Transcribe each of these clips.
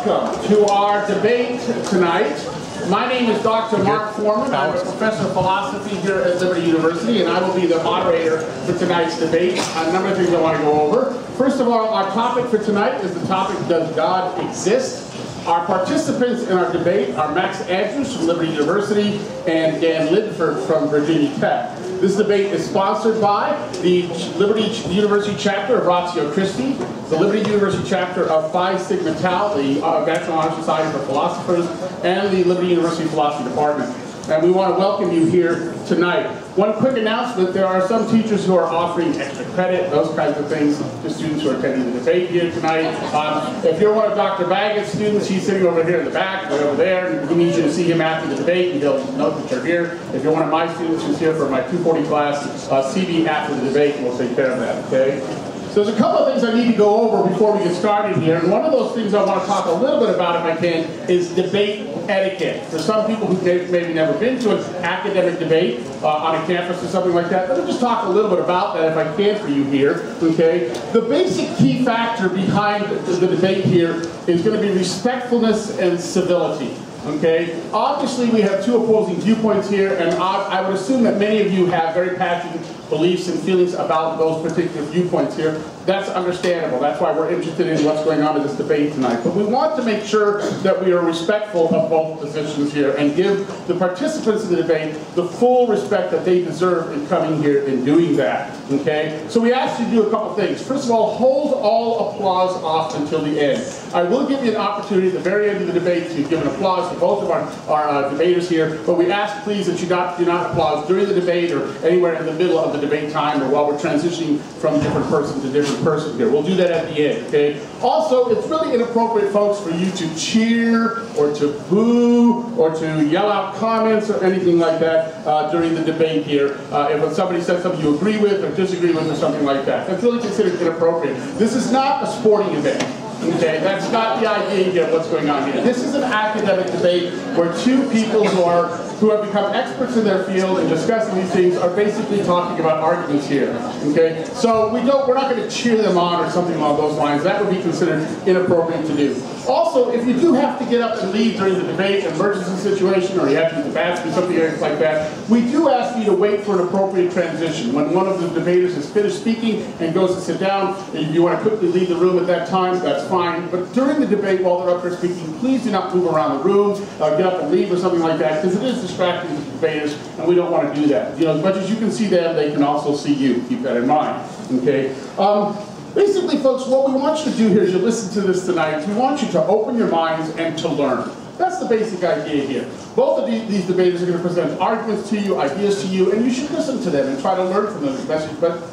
Welcome to our debate tonight. My name is Dr. Mark Foreman. I'm a professor of philosophy here at Liberty University, and I will be the moderator for tonight's debate. A number of things I want to go over. First of all, our topic for tonight is the topic, does God exist? Our participants in our debate are Max Andrews from Liberty University and Dan Linford from Virginia Tech. This debate is sponsored by the Liberty University chapter of Ratio Christi, the Liberty University chapter of Phi Sigma Tau, the National Honor Society for Philosophers, and the Liberty University Philosophy Department. And we want to welcome you here tonight. One quick announcement, there are some teachers who are offering extra credit, those kinds of things, to students who are attending the debate here tonight. If you're one of Dr. Baggett's students, he's sitting over here in the back, right over there, and he needs you to see him after the debate, and he'll note that you're here. If you're one of my students who's here for my 240 class, see me after the debate, and we'll take care of that, okay? So there's a couple of things I need to go over before we get started here, and one of those things I want to talk a little bit about, if I can, is debate etiquette. For some people who've maybe never been to an academic debate on a campus or something like that, let me just talk a little bit about that if I can for you here, okay? The basic key factor behind the debate here is going to be respectfulness and civility. Okay, obviously we have two opposing viewpoints here, and I would assume that many of you have very passionate beliefs and feelings about those particular viewpoints here. That's understandable. That's why we're interested in what's going on in this debate tonight. But we want to make sure that we are respectful of both positions here and give the participants in the debate the full respect that they deserve in coming here and doing that. Okay, so we ask you to do a couple things. First of all, hold all applause off until the end. I will give you an opportunity at the very end of the debate to give an applause to both of our debaters here, but we ask please that you do not applause during the debate or anywhere in the middle of the debate time or while we're transitioning from different person to different person here. We'll do that at the end, okay? Also, it's really inappropriate, folks, for you to cheer or to boo or to yell out comments or anything like that during the debate here. If somebody says something you agree with or disagree with or something like that, that's really considered inappropriate. This is not a sporting event. Okay, that's not the idea here of what's going on here. This is an academic debate where two people who have become experts in their field and discussing these things are basically talking about arguments here. Okay, so we're not going to cheer them on or something along those lines. That would be considered inappropriate to do. Also, if you do have to get up and leave during the debate, an emergency situation, or you have to use the bathroom, something like that, we do ask you to wait for an appropriate transition. When one of the debaters has finished speaking and goes to sit down, if you want to quickly leave the room at that time, that's fine. But during the debate, while they're up there speaking, please do not move around the room, get up and leave or something like that, because it is distracting to the debaters, and we don't want to do that. You know, as much as you can see them, they can also see you. Keep that in mind. Okay. Basically, folks, what we want you to do here as you listen to this tonight, we want you to open your minds and to learn. That's the basic idea here. Both of these debaters are going to present arguments to you, ideas to you, and you should listen to them and try to learn from them as best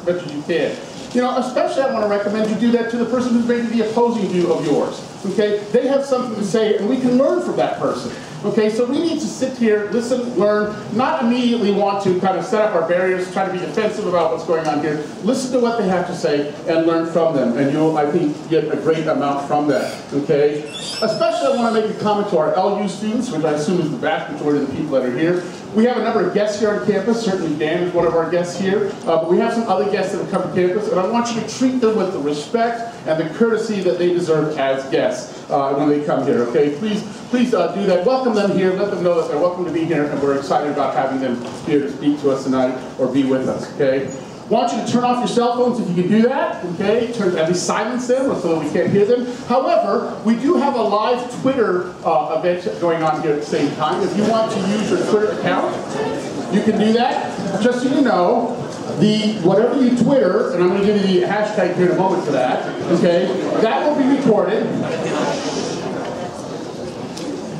as you can. You know, especially I want to recommend you do that to the person who's maybe the opposing view of yours. Okay? They have something to say, and we can learn from that person. Okay, so we need to sit here, listen, learn, not immediately want to kind of set up our barriers, try to be defensive about what's going on here. Listen to what they have to say and learn from them, and you'll, I think, get a great amount from that. Okay? Especially I want to make a comment to our LU students, which I assume is the vast majority of the people that are here. We have a number of guests here on campus. Certainly Dan is one of our guests here. But we have some other guests that have come to campus, and I want you to treat them with the respect and the courtesy that they deserve as guests when they come here. Okay? Please do that. Welcome them here. Let them know that they're welcome to be here, and we're excited about having them here to speak to us tonight or be with us. Okay? I want you to turn off your cell phones if you can do that, okay? At least silence them so that we can't hear them. However, we do have a live Twitter event going on here at the same time. If you want to use your Twitter account, you can do that. Just so you know, whatever you Twitter, and I'm going to give you the hashtag here in a moment for that, okay? That will be recorded.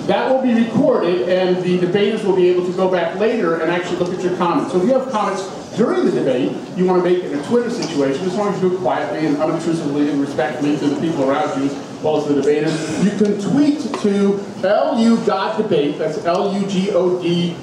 That will be recorded, and the debaters will be able to go back later and actually look at your comments. So if you have comments during the debate, you want to make it in a Twitter situation, as long as you do it quietly and unobtrusively and respectfully to the people around you, as well as the debaters, you can tweet to LU.debate, that's LUGODEABATE,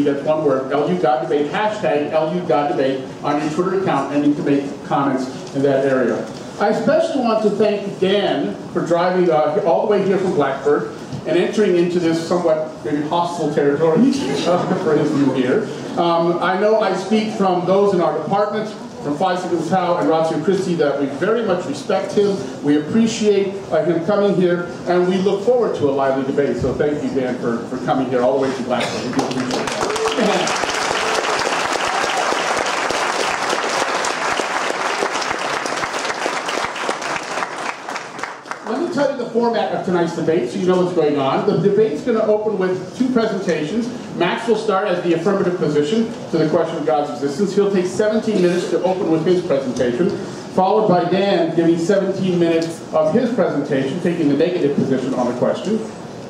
that's one word, LU.debate, hashtag LU.debate on your Twitter account, and you can make comments in that area. I especially want to thank Dan for driving all the way here from Blacksburg and entering into this somewhat maybe hostile territory for his view here. I know I speak from those in our department from Phi Sigma Tau and Ratio Christi that we very much respect him, we appreciate him coming here, and we look forward to a lively debate. So thank you, Dan, for coming here all the way to Glasgow. We do appreciate that. Tell you the format of tonight's debate so you know what's going on. The debate's going to open with two presentations. Max will start as the affirmative position to the question of God's existence. He'll take 17 minutes to open with his presentation, followed by Dan giving 17 minutes of his presentation, taking the negative position on the question.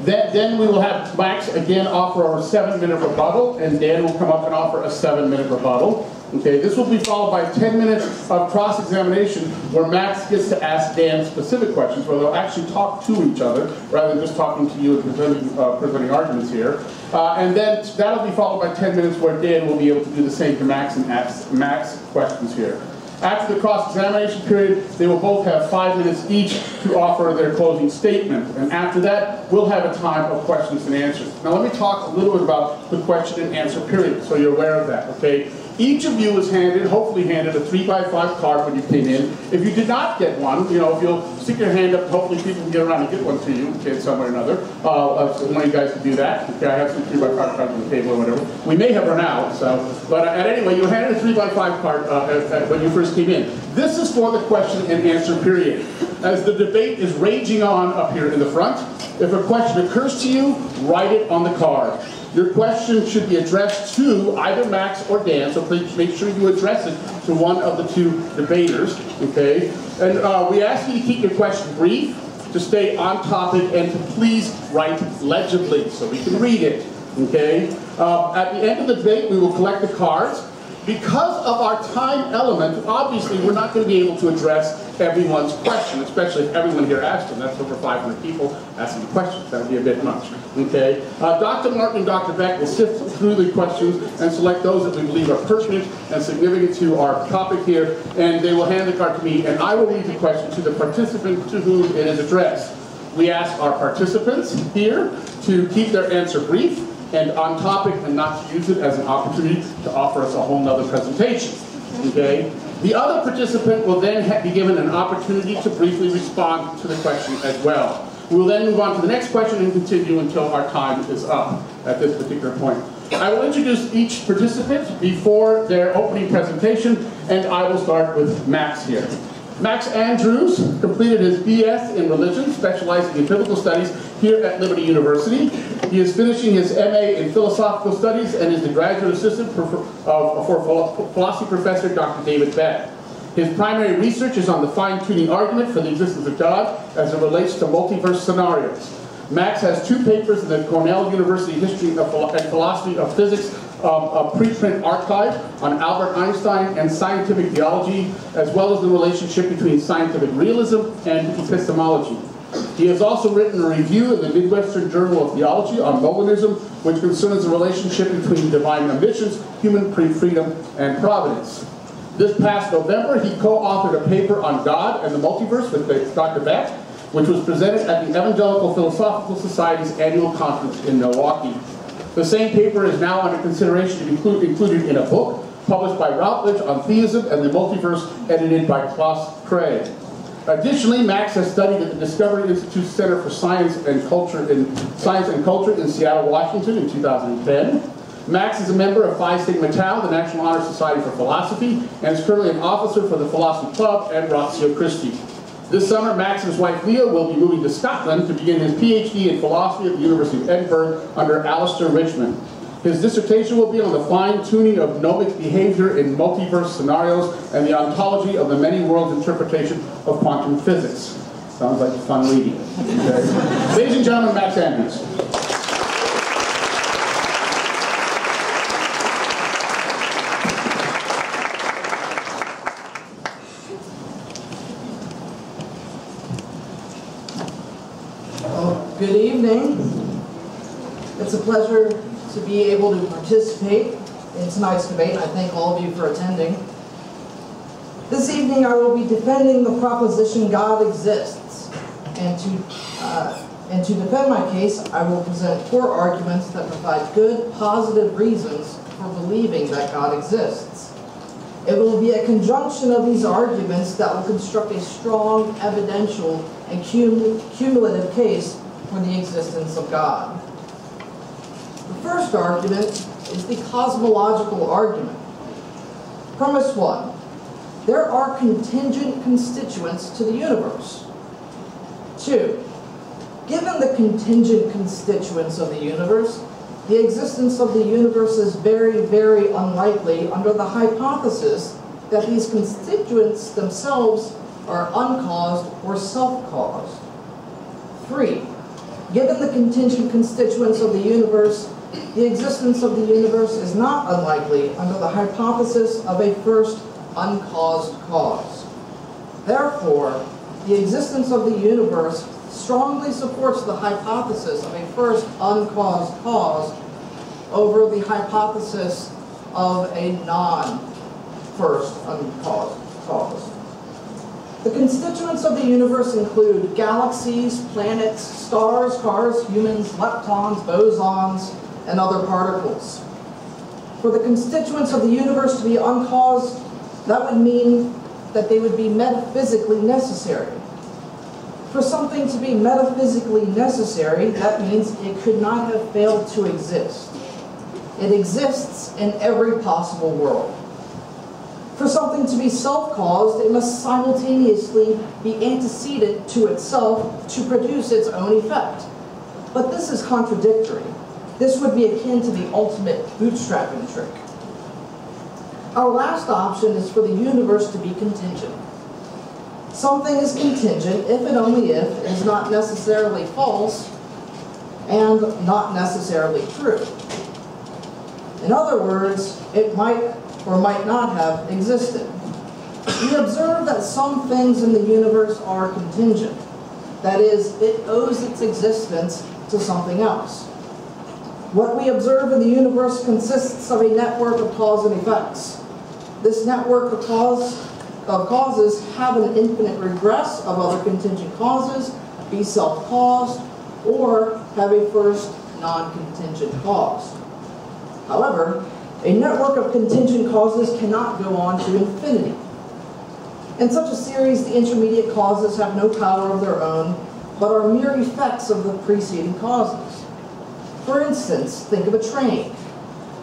Then we will have Max again offer a 7-minute rebuttal, and Dan will come up and offer a 7-minute rebuttal. Okay, this will be followed by 10 minutes of cross-examination where Max gets to ask Dan specific questions where they'll actually talk to each other rather than just talking to you and presenting arguments here. And then that'll be followed by 10 minutes where Dan will be able to do the same to Max and ask Max questions here. After the cross-examination period, they will both have 5 minutes each to offer their closing statement. And after that, we'll have a time of questions and answers. Now let me talk a little bit about the question and answer period so you're aware of that, okay? Each of you was hopefully handed a 3x5 card when you came in. If you did not get one, you know, if you'll stick your hand up, hopefully people can get around and get one to you, okay, somewhere or another. So one of you guys can do that. Okay, I have some 3x5 cards on the table or whatever. We may have run out, but anyway, you were handed a 3x5 card when you first came in. This is for the question and answer period. As the debate is raging on up here in the front, if a question occurs to you, write it on the card. Your question should be addressed to either Max or Dan, so please make sure you address it to one of the two debaters, okay? And we ask you to keep your question brief, to stay on topic, and to please write legibly so we can read it, okay? At the end of the debate, we will collect the cards. Because of our time element, obviously we're not going to be able to address everyone's question, especially if everyone here asked them. That's over 500 people asking questions. That would be a bit much. Okay? Dr. Martin and Dr. Beck will sift through the questions and select those that we believe are pertinent and significant to our topic here, and they will hand the card to me, and I will read the question to the participant to whom it is addressed. We ask our participants here to keep their answer brief and on topic, and not to use it as an opportunity to offer us a whole nother presentation. Okay? The other participant will then be given an opportunity to briefly respond to the question as well. We will then move on to the next question and continue until our time is up at this particular point. I will introduce each participant before their opening presentation, and I will start with Max here. Max Andrews completed his BS in religion, specializing in biblical studies here at Liberty University. He is finishing his MA in philosophical studies and is the graduate assistant for philosophy professor Dr. David Beck. His primary research is on the fine-tuning argument for the existence of God as it relates to multiverse scenarios. Max has 2 papers in the Cornell University History and Philosophy of Physics a preprint archive on Albert Einstein and scientific theology, as well as the relationship between scientific realism and epistemology. He has also written a review in the Midwestern Journal of Theology on Molinism, which concerns the relationship between divine omniscience, human freedom, and providence. This past November, he co-authored a paper on God and the multiverse with Dr. Beck, which was presented at the Evangelical Philosophical Society's annual conference in Milwaukee. The same paper is now under consideration to be included in a book published by Routledge on theism and the multiverse, edited by Klaus Craig. Additionally, Max has studied at the Discovery Institute Center for Science and Culture in Seattle, Washington in 2010. Max is a member of Phi Sigma Tau, the National Honor Society for Philosophy, and is currently an officer for the Philosophy Club at Ratio Christi. This summer, Max and his wife Leah will be moving to Scotland to begin his PhD in philosophy at the University of Edinburgh under Alistair Richmond. His dissertation will be on the fine-tuning of gnomic behavior in multiverse scenarios and the ontology of the many worlds interpretation of quantum physics. Sounds like fun reading. Okay. Ladies and gentlemen, Max Andrews. Good evening. It's a pleasure to be able to participate in tonight's debate, and I thank all of you for attending. This evening I will be defending the proposition God exists, and to defend my case I will present 4 arguments that provide good, positive reasons for believing that God exists. It will be a conjunction of these arguments that will construct a strong, evidential, and cumulative case for the existence of God. The first argument is the cosmological argument. Premise 1. There are contingent constituents to the universe. 2. Given the contingent constituents of the universe, the existence of the universe is very, very unlikely under the hypothesis that these constituents themselves are uncaused or self-caused. 3. Given the contingent constituents of the universe, the existence of the universe is not unlikely under the hypothesis of a first uncaused cause. Therefore, the existence of the universe strongly supports the hypothesis of a first uncaused cause over the hypothesis of a non-first uncaused cause. The constituents of the universe include galaxies, planets, stars, cars, humans, leptons, bosons, and other particles. For the constituents of the universe to be uncaused, that would mean that they would be metaphysically necessary. For something to be metaphysically necessary, that means it could not have failed to exist. It exists in every possible world. For something to be self-caused, it must simultaneously be antecedent to itself to produce its own effect. But this is contradictory. This would be akin to the ultimate bootstrapping trick. Our last option is for the universe to be contingent. Something is contingent if and only if it is not necessarily false and not necessarily true. In other words, it might or might not have existed. We observe that some things in the universe are contingent. That is, it owes its existence to something else. What we observe in the universe consists of a network of cause and effects. This network of causes have an infinite regress of other contingent causes, be self-caused, or have a first non-contingent cause. However, a network of contingent causes cannot go on to infinity. In such a series, the intermediate causes have no power of their own, but are mere effects of the preceding causes. For instance, think of a train.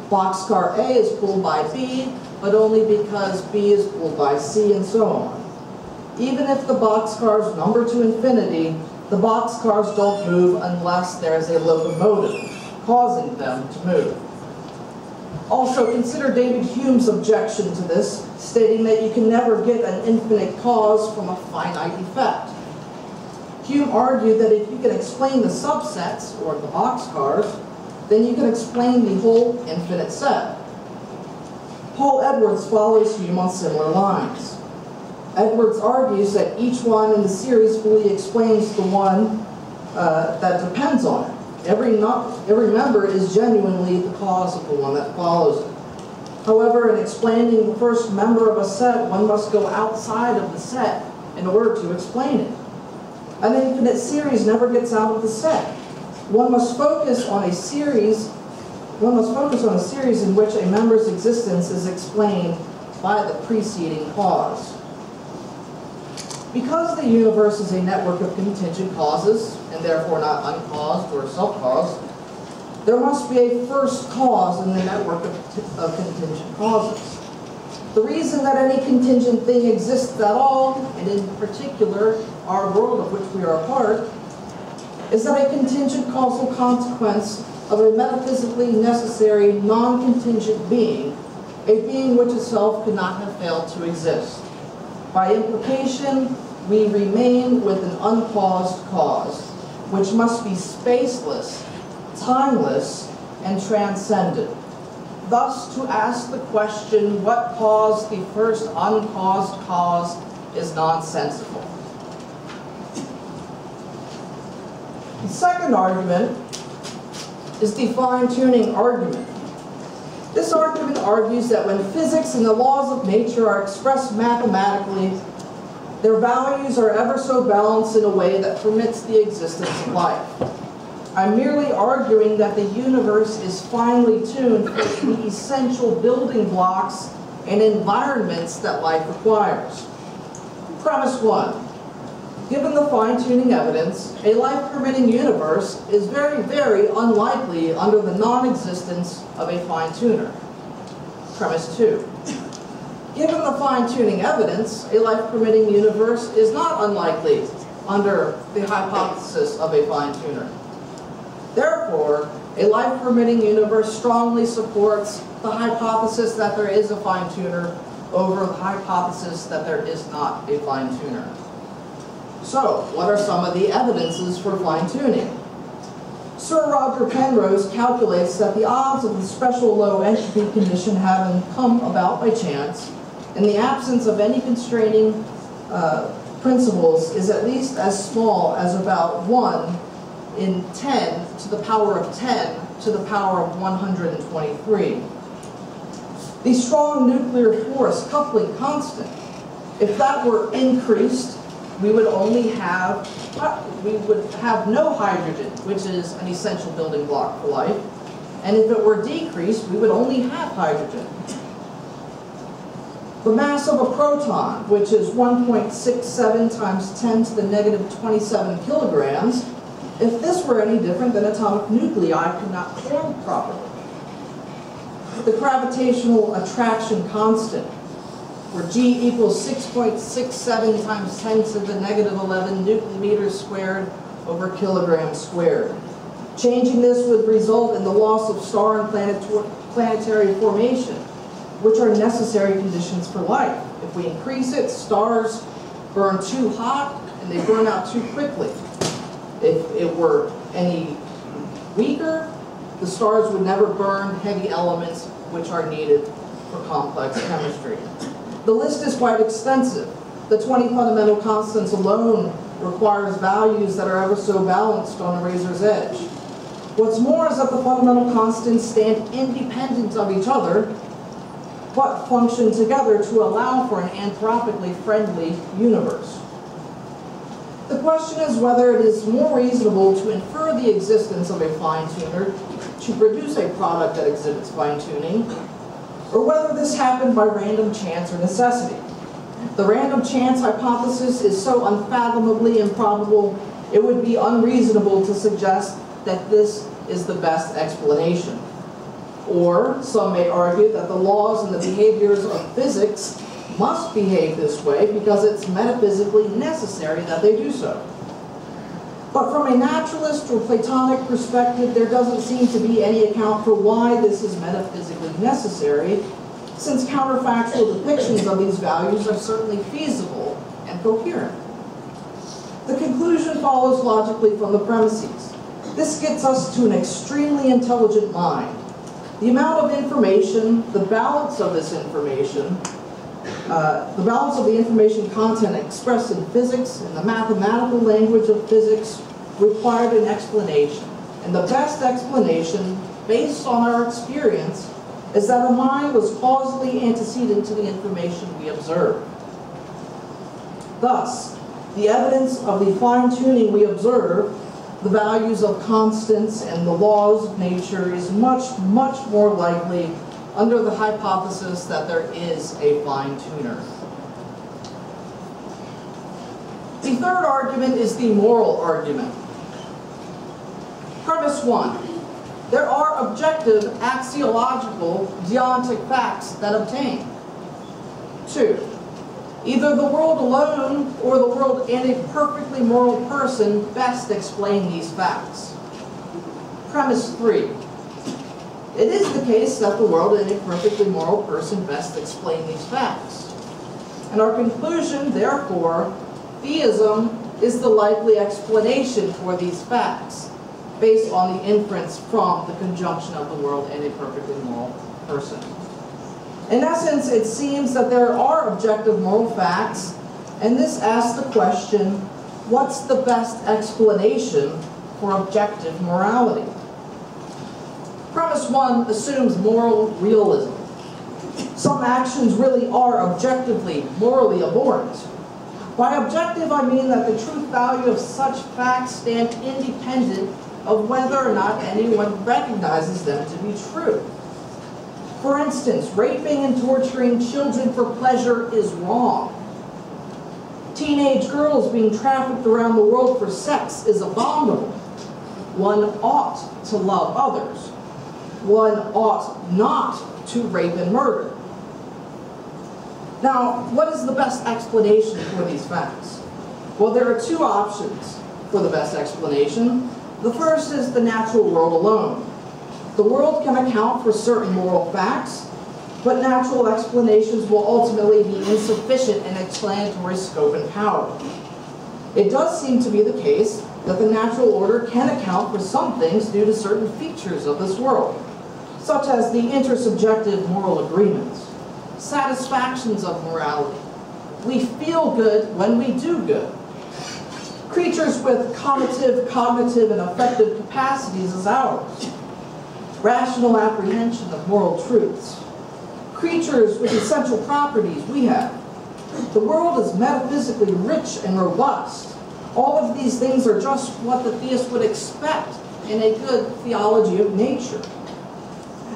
Boxcar A is pulled by B, but only because B is pulled by C, and so on. Even if the boxcars number to infinity, the boxcars don't move unless there is a locomotive causing them to move. Also, consider David Hume's objection to this, stating that you can never get an infinite cause from a finite effect. Hume argued that if you can explain the subsets, or the boxcars, then you can explain the whole infinite set. Paul Edwards follows Hume on similar lines. Edwards argues that each one in the series fully explains the one that depends on it. Every member is genuinely the cause of the one that follows it. However, in explaining the first member of a set, one must go outside of the set in order to explain it. An infinite series never gets out of the set. One must focus on a series in which a member's existence is explained by the preceding cause. Because the universe is a network of contingent causes, and therefore not uncaused or self-caused, there must be a first cause in the network of contingent causes. The reason that any contingent thing exists at all, and in particular our world of which we are a part, is that a contingent causal consequence of a metaphysically necessary non-contingent being, a being which itself could not have failed to exist. By implication, we remain with an uncaused cause, which must be spaceless, timeless, and transcendent. Thus, to ask the question, what caused the first uncaused cause, is nonsensical. The second argument is the fine-tuning argument. This argument argues that when physics and the laws of nature are expressed mathematically, their values are ever so balanced in a way that permits the existence of life. I'm merely arguing that the universe is finely tuned for the essential building blocks and environments that life requires. Premise 1. Given the fine-tuning evidence, a life-permitting universe is very, very unlikely under the non-existence of a fine-tuner. Premise 2. Given the fine-tuning evidence, a life-permitting universe is not unlikely under the hypothesis of a fine-tuner. Therefore, a life-permitting universe strongly supports the hypothesis that there is a fine-tuner over the hypothesis that there is not a fine-tuner. So, what are some of the evidences for fine-tuning? Sir Roger Penrose calculates that the odds of the special low entropy condition having come about by chance, in the absence of any constraining principles, is at least as small as about 1 in 10 to the power of 10 to the power of 123. The strong nuclear force coupling constant, if that were increased, we would have no hydrogen, which is an essential building block for life. And if it were decreased, we would only have hydrogen. The mass of a proton, which is 1.67 times 10 to the negative 27 kilograms, if this were any different, then atomic nuclei could not form properly. The gravitational attraction constant, where G equals 6.67 times 10 to the negative 11 Newton meters squared over kilograms squared. Changing this would result in the loss of star and planetary formation, which are necessary conditions for life. If we increase it, stars burn too hot and they burn out too quickly. If it were any weaker, the stars would never burn heavy elements which are needed for complex chemistry. The list is quite extensive. The 20 fundamental constants alone requires values that are ever so balanced on a razor's edge. What's more is that the fundamental constants stand independent of each other, but function together to allow for an anthropically friendly universe. The question is whether it is more reasonable to infer the existence of a fine-tuner to produce a product that exhibits fine-tuning, or whether this happened by random chance or necessity. The random chance hypothesis is so unfathomably improbable, it would be unreasonable to suggest that this is the best explanation. Or, some may argue that the laws and the behaviors of physics must behave this way because it's metaphysically necessary that they do so. But from a naturalist or Platonic perspective, there doesn't seem to be any account for why this is metaphysically necessary, since counterfactual depictions of these values are certainly feasible and coherent. The conclusion follows logically from the premises. This gets us to an extremely intelligent mind. The amount of information, the balance of this information, the balance of the information content expressed in physics, in the mathematical language of physics, required an explanation. And the best explanation, based on our experience, is that a mind was causally antecedent to the information we observe. Thus, the evidence of the fine-tuning we observe, the values of constants and the laws of nature, is much, much more likely under the hypothesis that there is a fine-tuner. The third argument is the moral argument. Premise 1. There are objective, axiological, deontic facts that obtain. 2. Either the world alone or the world and a perfectly moral person best explain these facts. Premise 3. It is the case that the world and a perfectly moral person best explain these facts. And our conclusion, therefore, theism is the likely explanation for these facts, based on the inference from the conjunction of the world and a perfectly moral person. In essence, it seems that there are objective moral facts, and this asks the question, what's the best explanation for objective morality? Premise 1 assumes moral realism. Some actions really are objectively, morally abhorrent. By objective, I mean that the truth value of such facts stand independent of whether or not anyone recognizes them to be true. For instance, raping and torturing children for pleasure is wrong. Teenage girls being trafficked around the world for sex is abominable. One ought to love others. One ought not to rape and murder. Now, what is the best explanation for these facts? Well, there are two options for the best explanation. The first is the natural world alone. The world can account for certain moral facts, but natural explanations will ultimately be insufficient in explanatory scope and power. It does seem to be the case that the natural order can account for some things due to certain features of this world, such as the intersubjective moral agreements, satisfactions of morality. We feel good when we do good. Creatures with cognitive, and affective capacities as ours. Rational apprehension of moral truths. Creatures with essential properties we have. The world is metaphysically rich and robust. All of these things are just what the theist would expect in a good theology of nature.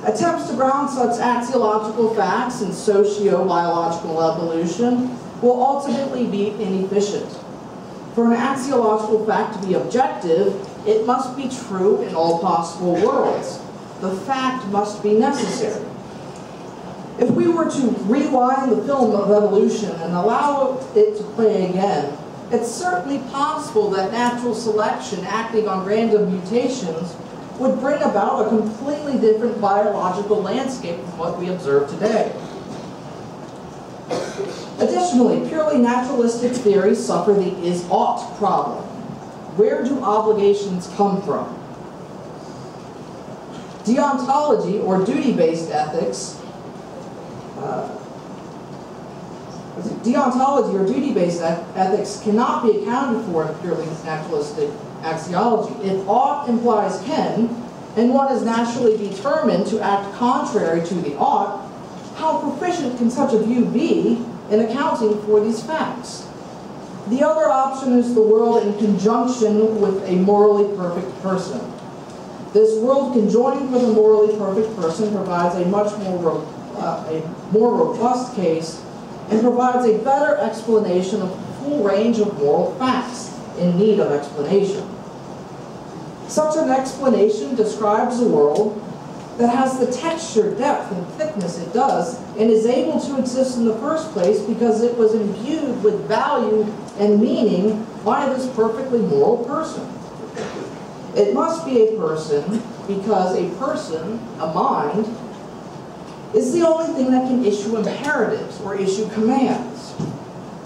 Attempts to ground such axiological facts in socio-biological evolution will ultimately be inefficient. For an axiological fact to be objective, it must be true in all possible worlds. The fact must be necessary. If we were to rewind the film of evolution and allow it to play again, it's certainly possible that natural selection acting on random mutations would bring about a completely different biological landscape from what we observe today. Additionally, purely naturalistic theories suffer the is-ought problem. Where do obligations come from? Deontology, or duty-based ethics, cannot be accounted for in purely naturalistic axiology. If ought implies can, and one is naturally determined to act contrary to the ought, how proficient can such a view be in accounting for these facts? The other option is the world in conjunction with a morally perfect person. This world conjoined with a morally perfect person provides a much more robust case and provides a better explanation of the full range of moral facts in need of explanation. Such an explanation describes a world that has the texture, depth, and thickness it does, and is able to exist in the first place because it was imbued with value and meaning by this perfectly moral person. It must be a person because a person, a mind, is the only thing that can issue imperatives or issue commands.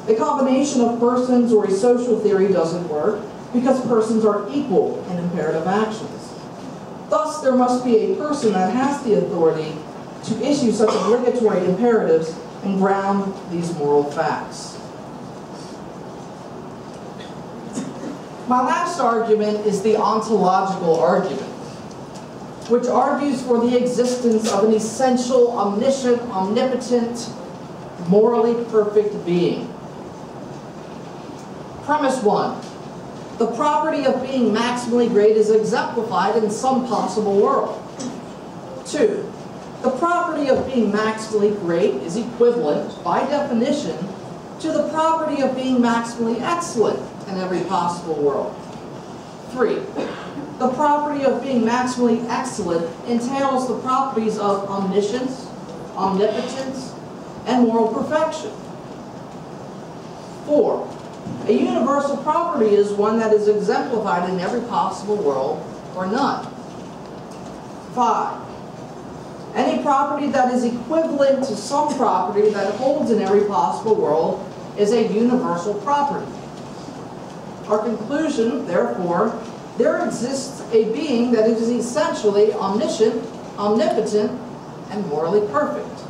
A combination of persons or a social theory doesn't work because persons are equal in imperative actions. Thus, there must be a person that has the authority to issue such obligatory imperatives and ground these moral facts. My last argument is the ontological argument, which argues for the existence of an essential, omniscient, omnipotent, morally perfect being. Premise 1. The property of being maximally great is exemplified in some possible world. 2. The property of being maximally great is equivalent, by definition, to the property of being maximally excellent in every possible world. 3. The property of being maximally excellent entails the properties of omniscience, omnipotence, and moral perfection. 4. A universal property is one that is exemplified in every possible world, or none. 5. Any property that is equivalent to some property that holds in every possible world is a universal property. Our conclusion, therefore, there exists a being that is essentially omniscient, omnipotent, and morally perfect.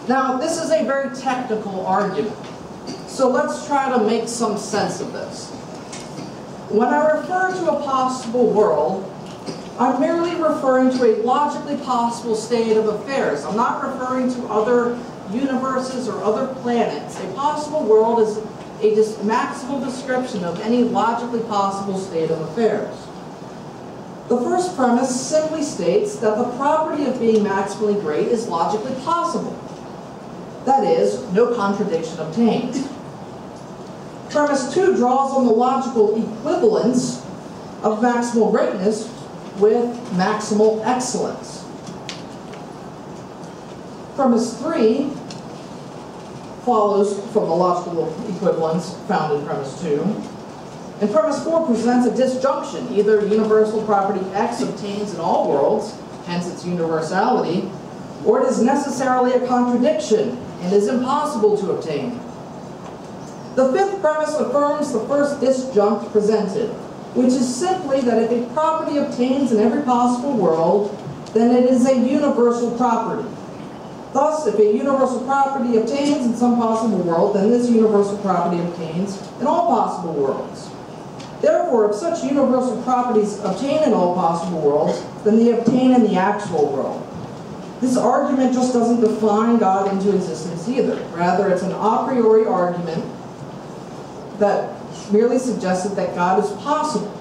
Now, this is a very technical argument, so let's try to make some sense of this. When I refer to a possible world, I'm merely referring to a logically possible state of affairs. I'm not referring to other universes or other planets. A possible world is a maximal description of any logically possible state of affairs. The first premise simply states that the property of being maximally great is logically possible. That is, no contradiction obtained. Premise 2 draws on the logical equivalence of maximal greatness with maximal excellence. Premise 3 follows from the logical equivalence found in premise 2. And premise 4 presents a disjunction. Either universal property X obtains in all worlds, hence its universality, or it is necessarily a contradiction and is impossible to obtain. The fifth premise affirms the first disjunct presented, which is simply that if a property obtains in every possible world, then it is a universal property. Thus, if a universal property obtains in some possible world, then this universal property obtains in all possible worlds. Therefore, if such universal properties obtain in all possible worlds, then they obtain in the actual world. This argument just doesn't define God into existence either. Rather, it's an a priori argument that merely suggested that God is possible.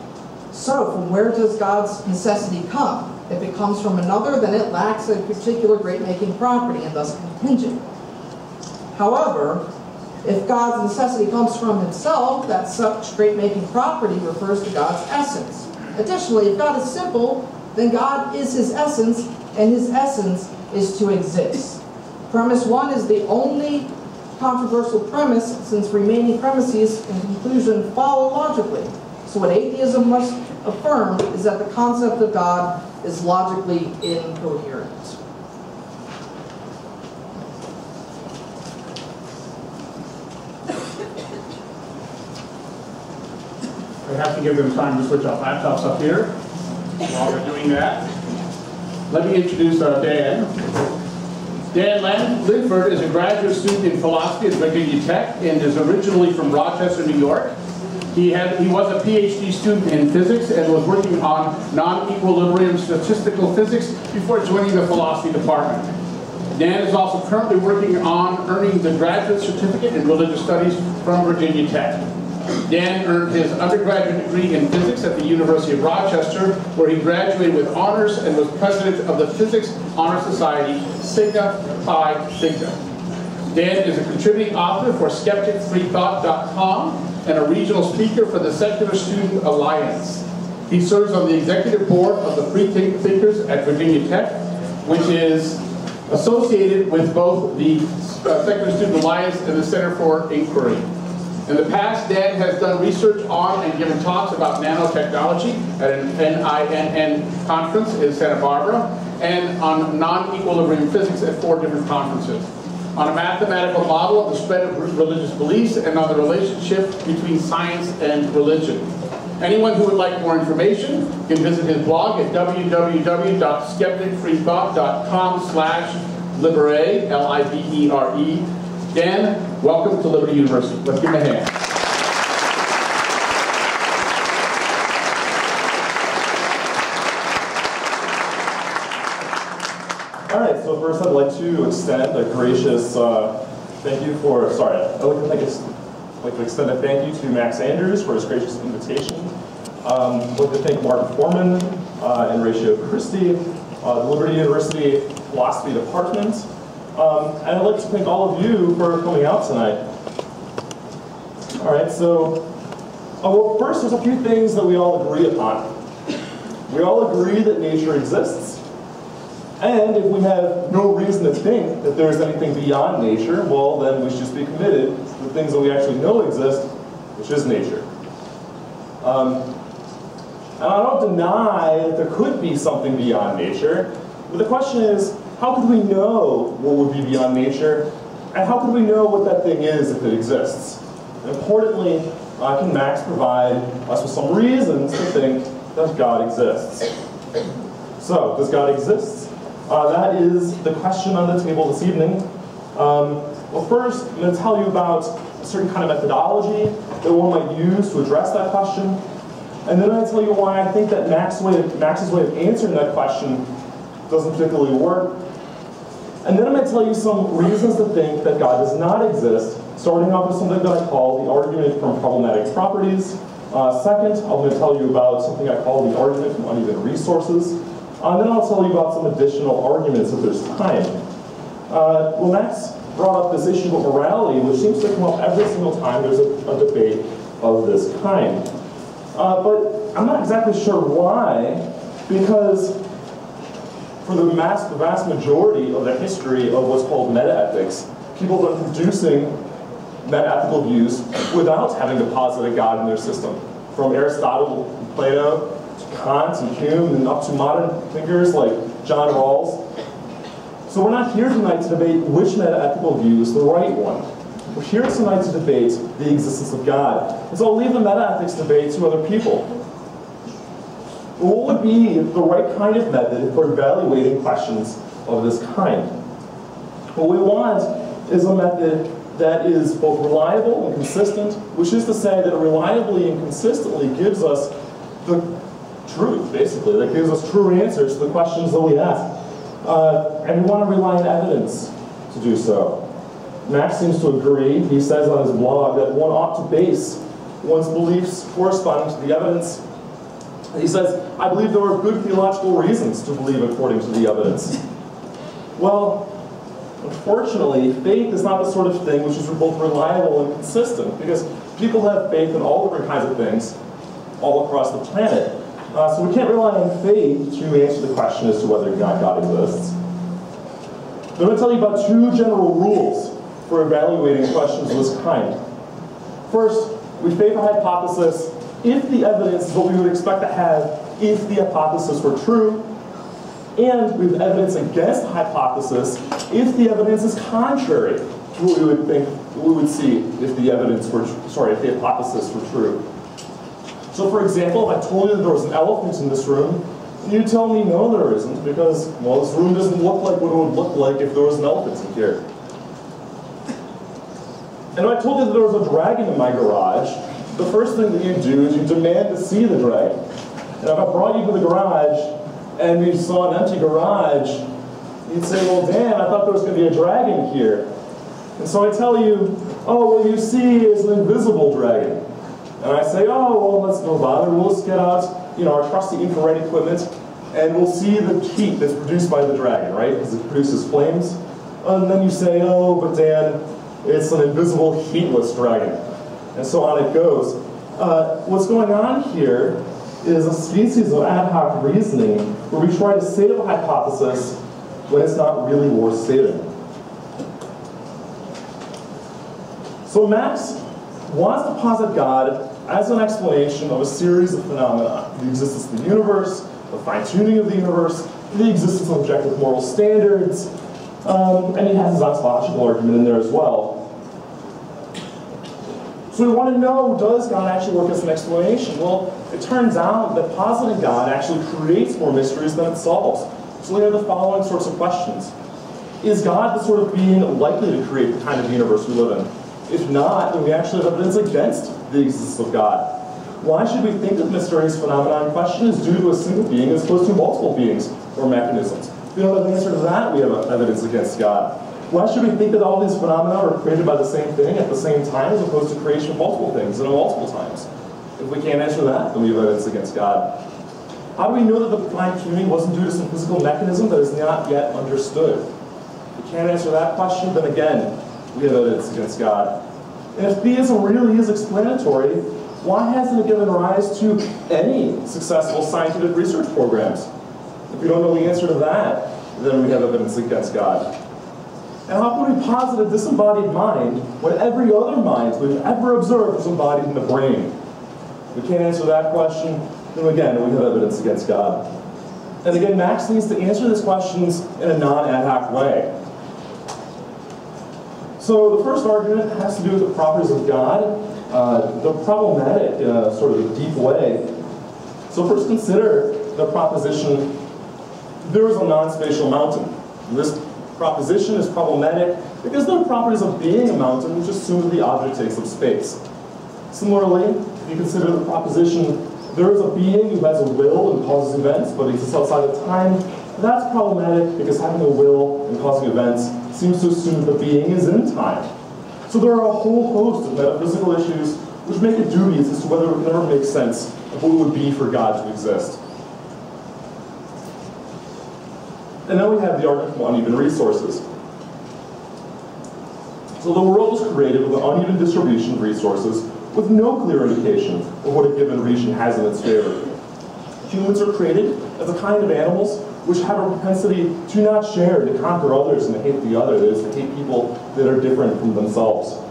So, from where does God's necessity come? If it comes from another, then it lacks a particular great-making property and thus contingent. However, if God's necessity comes from himself, that such great-making property refers to God's essence. Additionally, if God is simple, then God is his essence, and his essence is to exist. Premise 1 is the only controversial premise, since remaining premises in conclusion follow logically. So what atheism must affirm is that the concept of God is logically incoherent. I have to give them time to switch off laptops up here. While we're doing that, let me introduce Dan. Dan Linford is a graduate student in philosophy at Virginia Tech and is originally from Rochester, New York. He was a PhD student in physics and was working on non-equilibrium statistical physics before joining the philosophy department. Dan is also currently working on earning the graduate certificate in religious studies from Virginia Tech. Dan earned his undergraduate degree in physics at the University of Rochester, where he graduated with honors and was president of the Physics Honor Society, Sigma Pi Sigma. Dan is a contributing author for SkepticFreeThought.com and a regional speaker for the Secular Student Alliance. He serves on the executive board of the Free Thinkers at Virginia Tech, which is associated with both the Secular Student Alliance and the Center for Inquiry. In the past, Dan has done research on and given talks about nanotechnology at an NINN conference in Santa Barbara and on non-equilibrium physics at 4 different conferences, on a mathematical model of the spread of religious beliefs and on the relationship between science and religion. Anyone who would like more information can visit his blog at www.skepticfreethought.com/libere, L-I-B-E-R-E. Dan, welcome to Liberty University. Let's give him a hand. All right, so first I'd like to extend a gracious thank you for, I'd like to extend a thank you to Max Andrews for his gracious invitation. I'd like to thank Mark Foreman and Ratio Christie, the Liberty University Philosophy Department. And I'd like to thank all of you for coming out tonight. All right, so, well, first there's a few things that we all agree upon. We all agree that nature exists. And if we have no reason to think that there's anything beyond nature, well, then we should just be committed to the things that we actually know exist, which is nature. And I don't deny that there could be something beyond nature, but the question is, how could we know what would be beyond nature, and how could we know what that thing is if it exists? And importantly, can Max provide us with some reasons to think that God exists? So, does God exist? That is the question on the table this evening. Well, first, I'm going to tell you about a certain kind of methodology that one might use to address that question, and then I'll tell you why I think that Max's way of answering that question doesn't particularly work. And then I'm going to tell you some reasons to think that God does not exist, starting off with something that I call the argument from problematic properties, Second, I'm going to tell you about something I call the argument from uneven resources. And then I'll tell you about some additional arguments if there's time. Well, Max brought up this issue of morality, which seems to come up every single time there's a debate of this kind. But I'm not exactly sure why, because for the vast majority of the history of what's called metaethics, people have been producing meta-ethical views without having to posit a God in their system. From Aristotle and Plato to Kant and Hume and up to modern thinkers like John Rawls. So we're not here tonight to debate which meta-ethical view is the right one. We're here tonight to debate the existence of God. And so I'll leave the meta-ethics debate to other people. But what would be the right kind of method for evaluating questions of this kind? What we want is a method that is both reliable and consistent, which is to say that it reliably and consistently gives us the truth, basically, that gives us true answers to the questions that we ask. And we want to rely on evidence to do so. Max seems to agree. He says on his blog that one ought to base one's beliefs corresponding to the evidence. He says, I believe there are good theological reasons to believe according to the evidence. Well, unfortunately, faith is not the sort of thing which is both reliable and consistent, because people have faith in all different kinds of things all across the planet. So we can't rely on faith to answer the question as to whether or not God exists. I'm going to tell you about two general rules for evaluating questions of this kind. First, we favor hypothesis if the evidence is what we would expect to have if the hypothesis were true, and we have evidence against the hypothesis if the evidence is contrary to what we would think, what we would see if the evidence were, if the hypothesis were true. So for example, if I told you that there was an elephant in this room, you tell me no there isn't, because, well, this room doesn't look like what it would look like if there was an elephant in here. And if I told you that there was a dragon in my garage, the first thing that you do is you demand to see the dragon. And if I brought you to the garage and you saw an empty garage, you'd say, well, Dan, I thought there was going to be a dragon here. And so I tell you, oh, what you see is an invisible dragon. And I say, oh, well, let's no bother. We'll just get out, our trusty infrared equipment, and we'll see the heat that's produced by the dragon, right? Because it produces flames. And then you say, oh, but Dan, it's an invisible, heatless dragon. And so on it goes. What's going on here is a species of ad hoc reasoning where we try to state a hypothesis when it's not really worth stating. So Max wants to posit God as an explanation of a series of phenomena: the existence of the universe, the fine-tuning of the universe, the existence of objective moral standards, and he has his ontological argument in there as well. So we want to know, does God actually work as an explanation? Well, it turns out that positing God actually creates more mysteries than it solves. So we have the following sorts of questions. Is God the sort of being likely to create the kind of universe we live in? If not, then we actually have evidence against the existence of God. Why should we think that the mysterious phenomenon in question is due to a single being as opposed to multiple beings or mechanisms? If we don't have the answer to that, we have evidence against God. Why should we think that all these phenomena are created by the same thing at the same time as opposed to creation of multiple things and multiple times? If we can't answer that, then we have evidence against God. How do we know that the fine-tuning wasn't due to some physical mechanism that is not yet understood? If we can't answer that question, then again, we have evidence against God. And if theism really is explanatory, why hasn't it given rise to any successful scientific research programs? If we don't know the answer to that, then we have evidence against God. And how can we posit a disembodied mind when every other mind we've ever observed is embodied in the brain? If we can't answer that question, then again, we have evidence against God. And again, Max needs to answer these questions in a non-ad hoc way. So the first argument has to do with the properties of God, the problematic, sort of deep way. So first consider the proposition, there is a non-spatial mountain. This proposition is problematic because there are properties of being a mountain which assume that the object takes up space. Similarly, if you consider the proposition, there is a being who has a will and causes events, but exists outside of time, that's problematic because having a will and causing events seems to assume that the being is in time. So there are a whole host of metaphysical issues which make it dubious as to whether it would ever make sense of what it would be for God to exist. And then we have the argument from uneven resources. So the world was created with an uneven distribution of resources with no clear indication of what a given region has in its favor. Humans are created as a kind of animals which have a propensity to not share, to conquer others, and to hate the other, that is, to hate people that are different from themselves.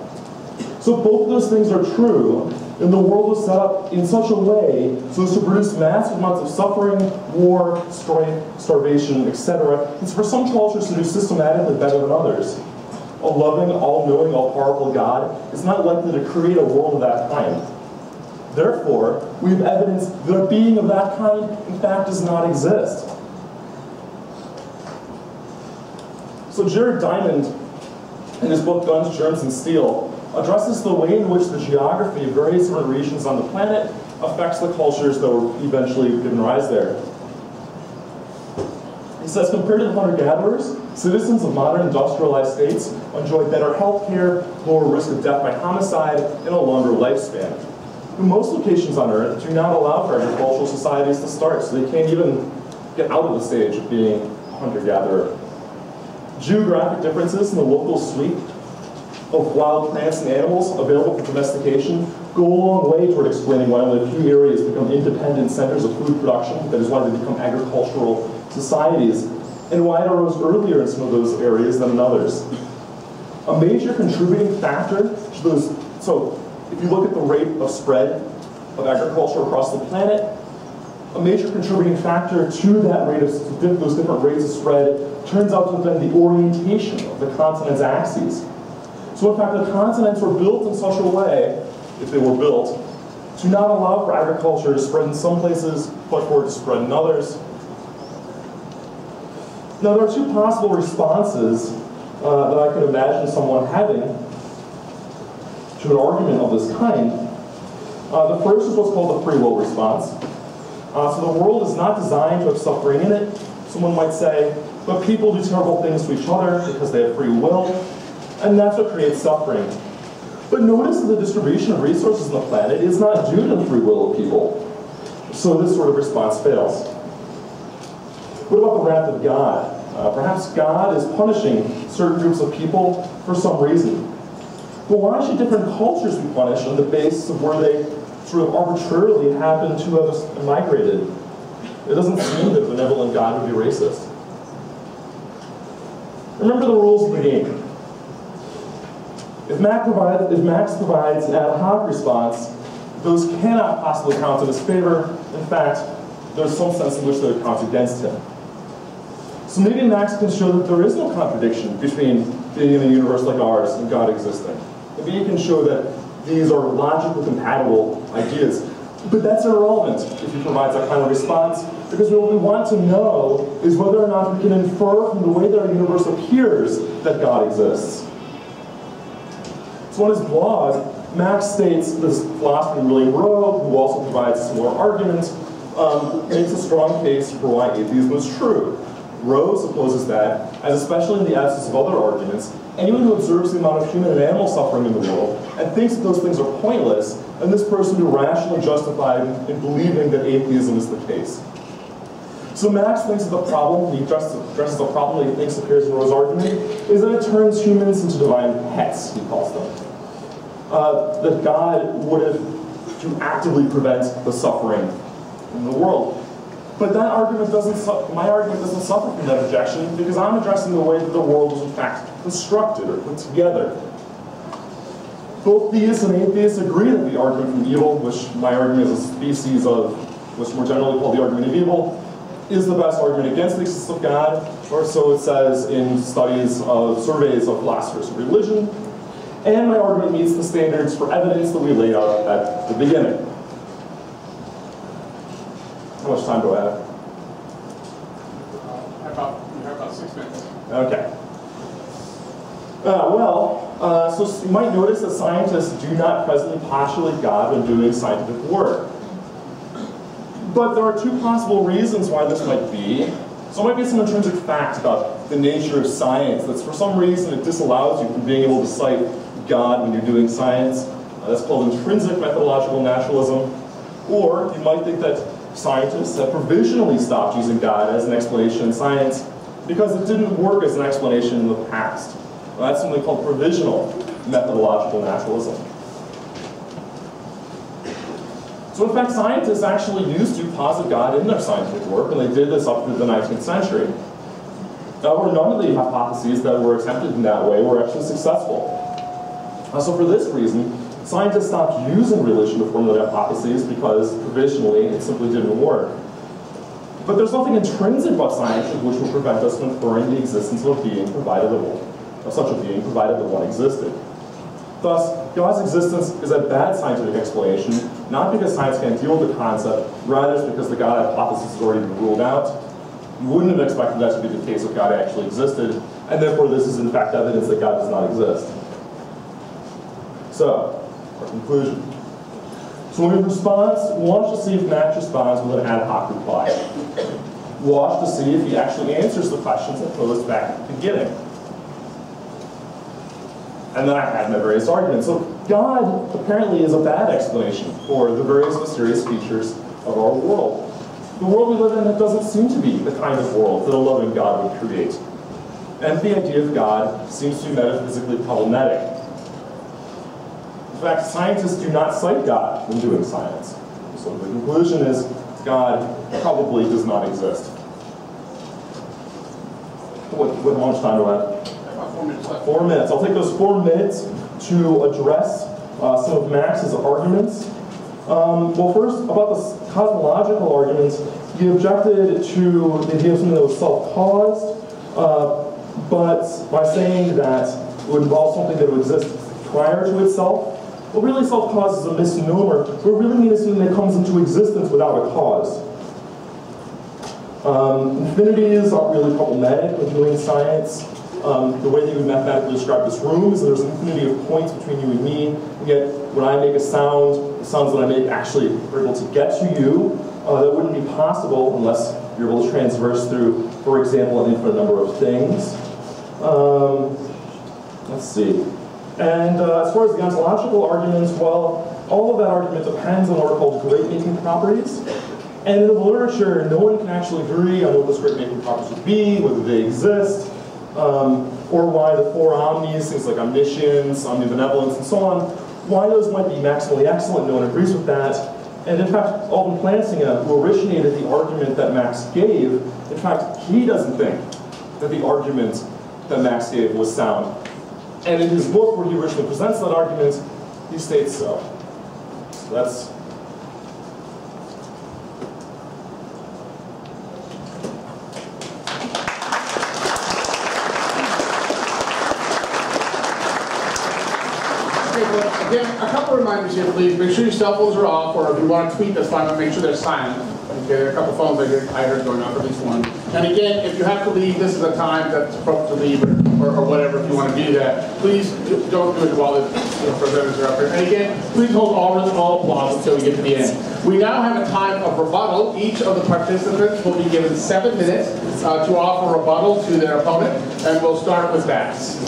So both of those things are true, and the world was set up in such a way so as to produce massive amounts of suffering, war, strife, starvation, etc. It's for some cultures to do systematically better than others. A loving, all-knowing, all-powerful God is not likely to create a world of that kind. Therefore, we have evidence that a being of that kind, in fact, does not exist. So Jared Diamond, in his book Guns, Germs, and Steel, addresses the way in which the geography of various different regions on the planet affects the cultures that were eventually given rise there. He says, compared to the hunter-gatherers, citizens of modern industrialized states enjoy better health care, lower risk of death by homicide, and a longer lifespan. But most locations on Earth do not allow for agricultural societies to start, so they can't even get out of the stage of being a hunter-gatherer. Geographic differences in the local suite of wild plants and animals available for domestication go a long way toward explaining why only a few areas become independent centers of food production, that is, why they become agricultural societies, and why it arose earlier in some of those areas than in others. A major contributing factor to those, so if you look at the rate of spread of agriculture across the planet, a major contributing factor to that rate of those different rates of spread turns out to have been the orientation of the continent's axes. So in fact, the continents were built in such a way, if they were built, to not allow for agriculture to spread in some places, but for it to spread in others. Now, there are two possible responses that I could imagine someone having to an argument of this kind. The first is what's called the free will response. So the world is not designed to have suffering in it. Someone might say, but people do terrible things to each other because they have free will, and that's what creates suffering. But notice that the distribution of resources on the planet is not due to the free will of people. So this sort of response fails. What about the wrath of God? Perhaps God is punishing certain groups of people for some reason. But why should different cultures be punished on the basis of where they sort of arbitrarily happen to have migrated? It doesn't seem that a benevolent God would be racist. Remember the rules of the game. If Max provides an ad hoc response, those cannot possibly count in his favor. In fact, there's some sense in which they would count against him. So maybe Max can show that there is no contradiction between being in a universe like ours and God existing. Maybe he can show that these are logically compatible ideas. But that's irrelevant if he provides that kind of response, because what we want to know is whether or not we can infer from the way that our universe appears that God exists. So on his blog, Max states this philosopher William Rowe, who also provides a similar argument, makes a strong case for why atheism is true. Rowe supposes that, as especially in the absence of other arguments, anyone who observes the amount of human and animal suffering in the world and thinks that those things are pointless, and this person will be rationally justified in believing that atheism is the case. So Max thinks that the problem, he addresses the problem that he thinks appears in Rowe's argument, is that it turns humans into divine pets, he calls them. That God would have to actively prevent the suffering in the world. But that argument my argument doesn't suffer from that objection, because I'm addressing the way that the world was in fact constructed or put together. Both theists and atheists agree that the argument from evil, which my argument is a species of, what's more generally called the argument of evil, is the best argument against the existence of God, or so it says in surveys of philosophers of religion. And my argument meets the standards for evidence that we laid out at the beginning. How much time do I have? You have about 6 minutes. Okay. So you might notice that scientists do not presently postulate God when doing scientific work. But there are two possible reasons why this might be. So it might be some intrinsic fact about the nature of science, that for some reason it disallows you from being able to cite God when you're doing science. That's called intrinsic methodological naturalism. Or you might think that scientists have provisionally stopped using God as an explanation in science because it didn't work as an explanation in the past. Well, that's something called provisional methodological naturalism. So in fact, scientists actually used to posit God in their scientific work, and they did this up through the 19th century. However, none of the hypotheses that were attempted in that way were actually successful. So for this reason, scientists stopped using religion to formulate hypotheses because provisionally it simply didn't work. But there's nothing intrinsic about science which will prevent us from inferring the existence of a being provided of such a being provided that one existed. Thus, God's existence is a bad scientific explanation, not because science can't deal with the concept, rather it's because the God hypothesis has already been ruled out. You wouldn't have expected that to be the case if God actually existed, and therefore this is in fact evidence that God does not exist. So, our conclusion. So in response, watch to see if Max responds with an ad hoc reply. Watch to see if he actually answers the questions I posed back at the beginning. And then I had my various arguments. So God apparently is a bad explanation for the various mysterious features of our world. The world we live in doesn't seem to be the kind of world that a loving God would create. And the idea of God seems to be metaphysically problematic. In fact, scientists do not cite God when doing science. So the conclusion is God probably does not exist. What much time do I have? 4 minutes left. 4 minutes. I'll take those 4 minutes to address some of Max's arguments. Well, first, about the cosmological arguments, he objected to the idea of something that was self-caused, but by saying that it would involve something that would exist prior to itself. Well, really, self-caused is a misnomer. We really mean something that comes into existence without a cause. Infinities aren't really problematic when doing science. The way that you would mathematically describe this room is that there's an infinity of points between you and me, and yet when I make a sound, the sounds that I make actually are able to get to you. That wouldn't be possible unless you're able to transverse through, for example, an infinite number of things. Let's see. And as far as the ontological arguments, well, all of that argument depends on what are called great-making properties. And in the literature, no one can actually agree on what those great-making properties would be, whether they exist, or why the four omnis, things like omniscience, omnibenevolence, and so on, why those might be maximally excellent. No one agrees with that. And in fact, Alvin Plantinga, who originated the argument that Max gave, in fact, he doesn't think that the argument that Max gave was sound. And in his book, where he originally presents that argument, he states so. So that's... Again, a couple reminders here, please. Make sure your cell phones are off, or if you want to tweet this fine, but make sure they're silent. Okay, there are a couple phones I heard going off, at least one. And again, if you have to leave, this is a time that's appropriate to leave, or whatever, if you want to do that. Please don't do it while the presenters are up here. And again, please hold all applause until we get to the end. We now have a time of rebuttal. Each of the participants will be given 7 minutes to offer rebuttal to their opponent, and we'll start with Bass.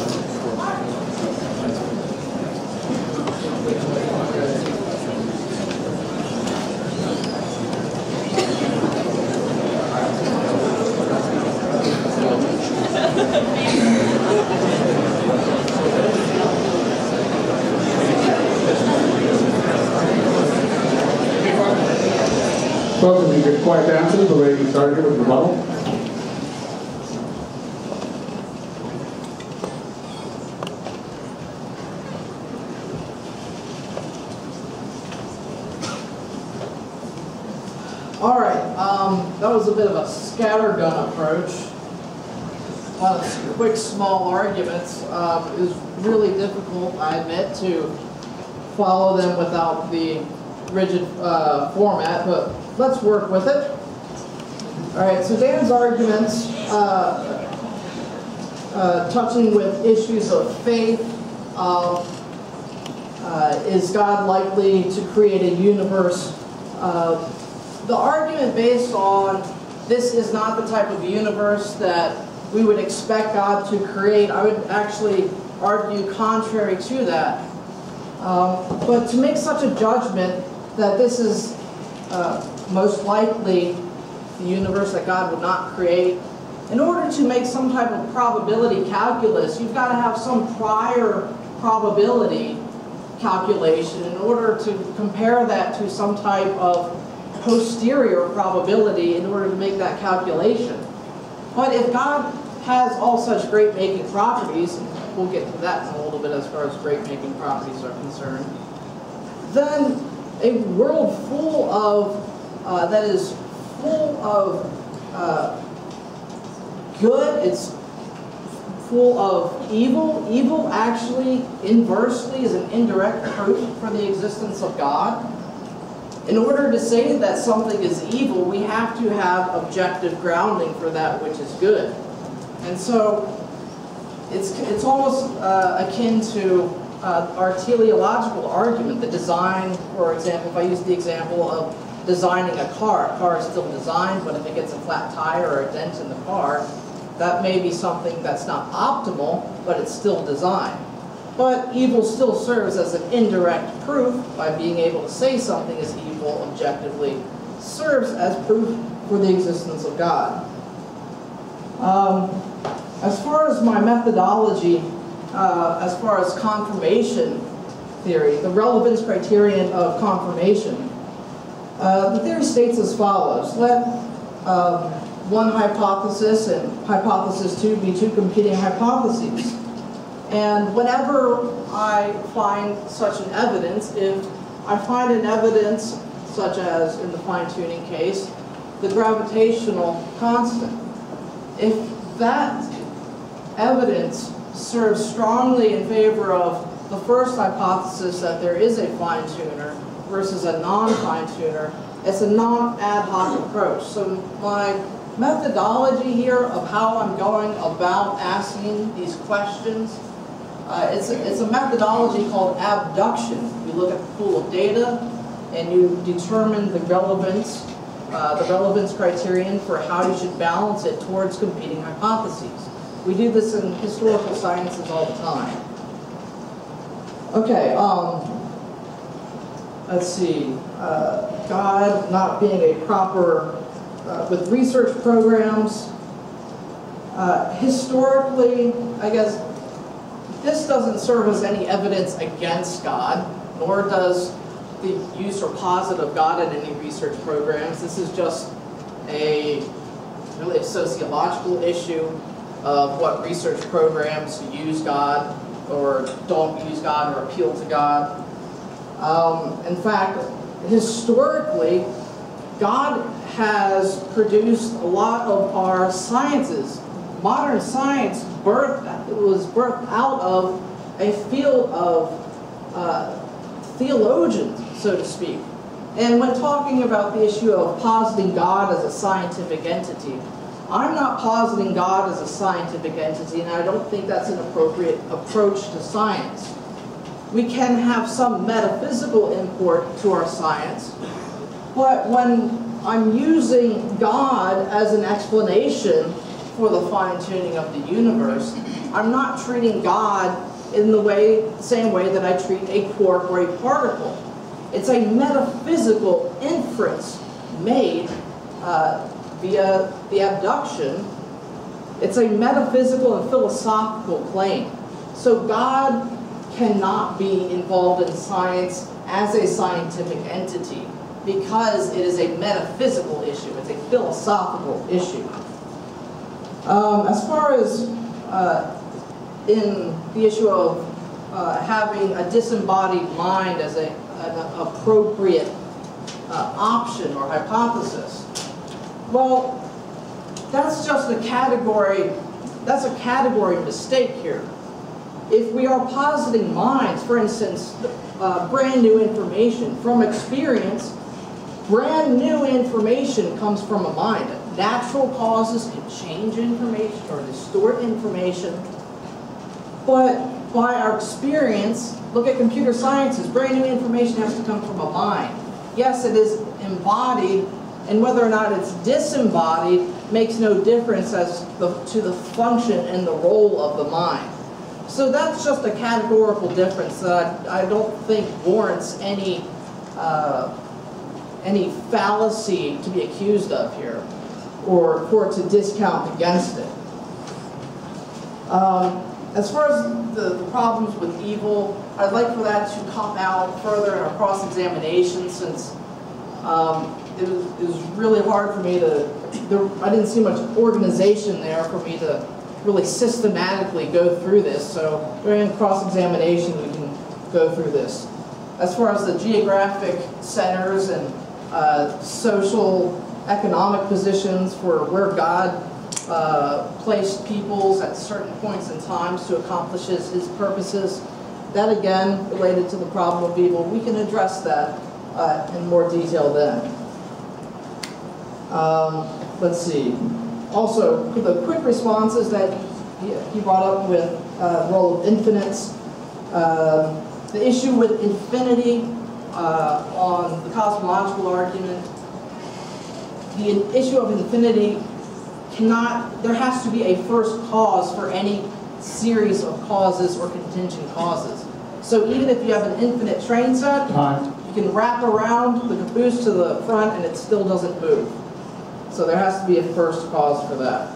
Folks, if you could quiet down, please, we're ready to start here with rebuttal. All right, that was a bit of a scattergun approach. Quick, small arguments. It was really difficult, I admit, to follow them without the rigid format, but let's work with it. All right, so Dan's arguments touching with issues of faith. Is God likely to create a universe? The argument based on this is not the type of universe that we would expect God to create, I would actually argue contrary to that. But to make such a judgment that this is most likely the universe that God would not create, in order to make some type of probability calculus, you've got to have some prior probability calculation in order to compare that to some type of posterior probability in order to make that calculation. But if God has all such great-making properties, and we'll get to that in a little bit as far as great-making properties are concerned, then a world full of, that is full of good, it's full of evil. Evil actually, inversely, is an indirect proof for the existence of God. In order to say that something is evil, we have to have objective grounding for that which is good. And so, it's almost akin to our teleological argument, the design, for example, if I use the example of designing a car is still designed, but if it gets a flat tire or a dent in the car, that may be something that's not optimal, but it's still designed. But evil still serves as an indirect proof by being able to say something is evil objectively, serves as proof for the existence of God. As far as my methodology, as far as confirmation theory, the relevance criterion of confirmation, the theory states as follows. Let one hypothesis and hypothesis 2 be two competing hypotheses. And whenever I find such an evidence, if I find an evidence, such as in the fine-tuning case, the gravitational constant, if that evidence serves strongly in favor of the first hypothesis that there is a fine-tuner versus a non-fine-tuner, it's a non-ad hoc approach. So my methodology here of how I'm going about asking these questions, it's a methodology called abduction. You look at the pool of data and you determine the relevance criterion for how you should balance it towards competing hypotheses. We do this in historical sciences all the time. Okay, let's see. God not being a proper, with research programs. Historically, I guess, this doesn't serve as any evidence against God, nor does the use or posit of God in any research programs. This is just really a sociological issue of what research programs use God or don't use God or appeal to God. In fact, historically, God has produced a lot of our sciences. Modern science was birthed out of a field of theologians, so to speak. And when talking about the issue of positing God as a scientific entity, I'm not positing God as a scientific entity, and I don't think that's an appropriate approach to science. We can have some metaphysical import to our science, but when I'm using God as an explanation for the fine-tuning of the universe, I'm not treating God in the same way that I treat a quark or a particle. It's a metaphysical inference made via the abduction. It's a metaphysical and philosophical claim. So God cannot be involved in science as a scientific entity because it is a metaphysical issue. It's a philosophical issue. As far as in the issue of having a disembodied mind as an appropriate option or hypothesis, well, that's just a category mistake here. If we are positing minds, for instance, brand new information from experience, brand new information comes from a mind. Natural causes can change information or distort information, but by our experience, look at computer sciences, brand new information has to come from a mind. Yes, it is embodied, and whether or not it's disembodied makes no difference as to the function and the role of the mind. So that's just a categorical difference that I don't think warrants any fallacy to be accused of here, or for it to discount against it. As far as the problems with evil, I'd like for that to come out further in our cross-examination, since it was really hard for me to, I didn't see much organization there for me to really systematically go through this. So during cross-examination, we can go through this. As far as the geographic centers and social, economic positions for where God placed peoples at certain points in times to accomplish his purposes, that again, related to the problem of evil, we can address that in more detail then. Let's see. Also, the quick responses that he brought up with the role of infinites, the issue with infinity on the cosmological argument, the issue of infinity cannot, there has to be a first cause for any series of causes or contingent causes. So even if you have an infinite train set, you can wrap around the caboose to the front and it still doesn't move. So there has to be a first cause for that.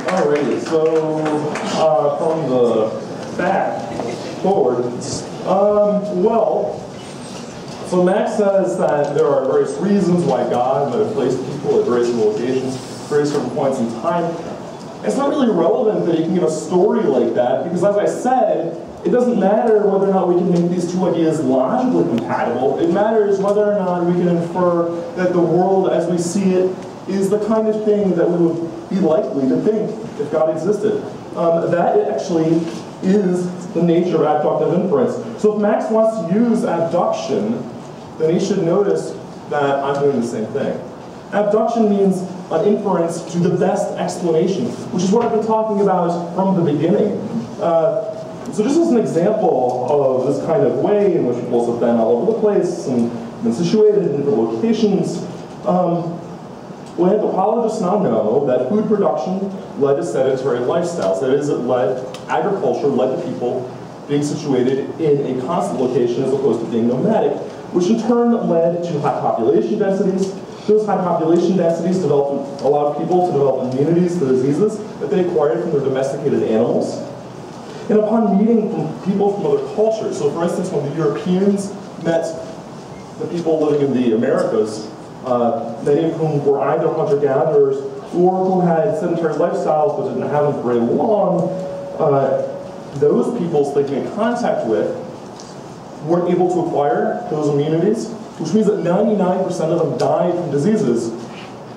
Alrighty, so from the back forward, so Max says that there are various reasons why God might have placed people at various locations, various different points in time. It's not really relevant that you can give a story like that, because as I said, it doesn't matter whether or not we can make these two ideas logically compatible. It matters whether or not we can infer that the world as we see it is the kind of thing that we would be likely to think if God existed. That actually is the nature of abductive inference. So if Max wants to use abduction, then he should notice that I'm doing the same thing. Abduction means an inference to the best explanation, which is what I've been talking about from the beginning. So just as an example of this kind of way in which people have been all over the place and been situated in different locations, well, anthropologists now know that food production led to sedentary lifestyles. That is, agriculture led to people being situated in a constant location as opposed to being nomadic, which in turn led to high population densities. Those high population densities allowed people to develop immunities to diseases that they acquired from their domesticated animals. And upon meeting people from other cultures, so for instance, when the Europeans met the people living in the Americas, many of whom were either hunter-gatherers or who had sedentary lifestyles but didn't have them for very long, those peoples they came in contact with weren't able to acquire those immunities, which means that 99% of them died from diseases,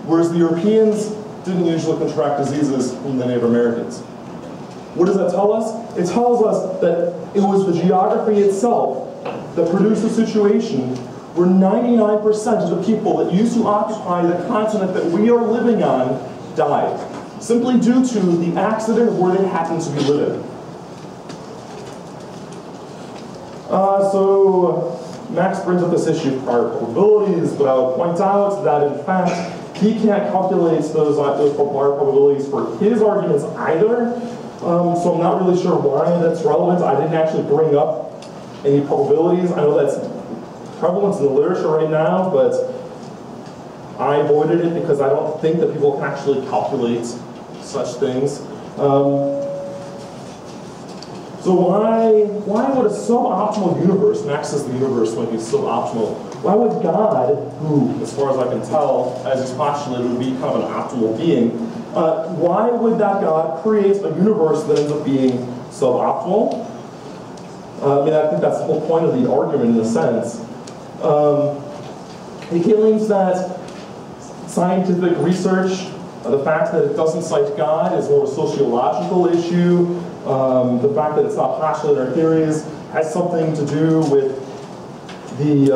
whereas the Europeans didn't usually contract diseases from the Native Americans. What does that tell us? It tells us that it was the geography itself that produced a situation where 99% of the people that used to occupy the continent that we are living on died, simply due to the accident of where they happened to be living. So Max brings up this issue of prior probabilities, but I would point out that in fact he can't calculate those prior probabilities for his arguments either. So I'm not really sure why that's relevant. I didn't actually bring up any probabilities. I know that's prevalent in the literature right now, but I avoided it because I don't think that people can actually calculate such things. So why would a suboptimal universe, Max says the universe might be suboptimal, why would God, who, as far as I can tell, as he's postulated, would be kind of an optimal being, why would that God create a universe that ends up being suboptimal? I mean, I think that's the whole point of the argument in a sense. He claims that scientific research, the fact that it doesn't cite God is more of a sociological issue. The fact that it's not postulated in our theories has something to do with the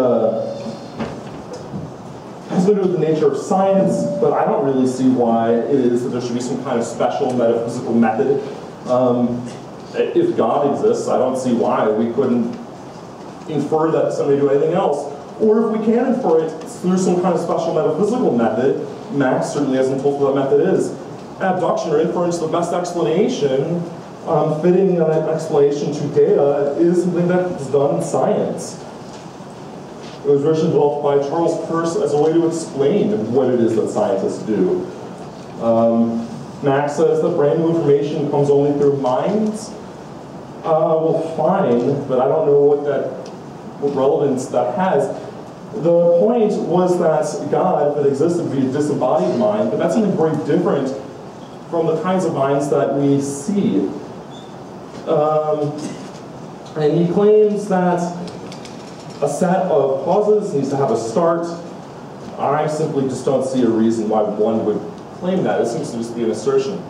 nature of science, but I don't really see why it is that there should be some kind of special metaphysical method. If God exists, I don't see why we couldn't infer that somebody do anything else. Or if we can infer it through some kind of special metaphysical method, Max certainly hasn't told us what that method is. Abduction or inference, the best explanation, fitting an explanation to data, is something that's done in science. It was originally developed by Charles Peirce as a way to explain what it is that scientists do. Max says that brand new information comes only through minds. Well, fine, but I don't know what relevance that has. The point was that God, that existed, would be a disembodied mind, but that's something very different from the kinds of minds that we see. And he claims that a set of causes needs to have a start. I simply just don't see a reason why one would claim that. It seems to just be an assertion.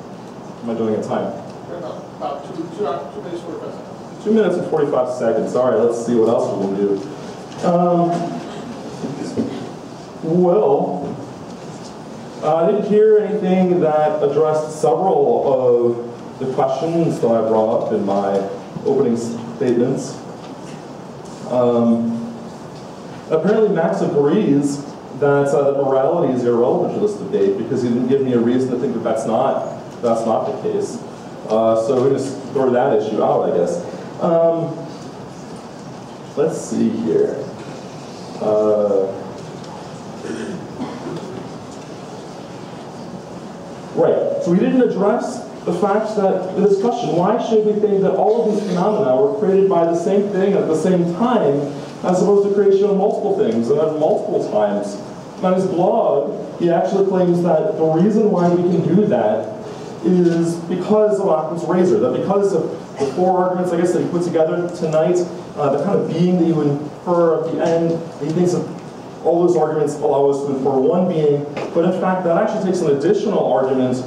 Am I doing it time? About 2 minutes, 45 seconds. 2 minutes and 45 seconds. All right, let's see what else we'll do. Well, I didn't hear anything that addressed several of the questions that I brought up in my opening statements. Apparently Max agrees that morality is irrelevant to this debate because he didn't give me a reason to think that that's not the case. So we just throw that issue out, I guess. Let's see here. Right, so we didn't address the fact that the discussion, why should we think that all of these phenomena were created by the same thing at the same time, as opposed to creation of multiple things and at multiple times? On his blog, he actually claims that the reason why we can do that is because of Occam's razor, that because of the 4 arguments, I guess, that he put together tonight, the kind of being that you infer at the end, he thinks that all those arguments allow us to infer one being, but in fact that actually takes an additional argument,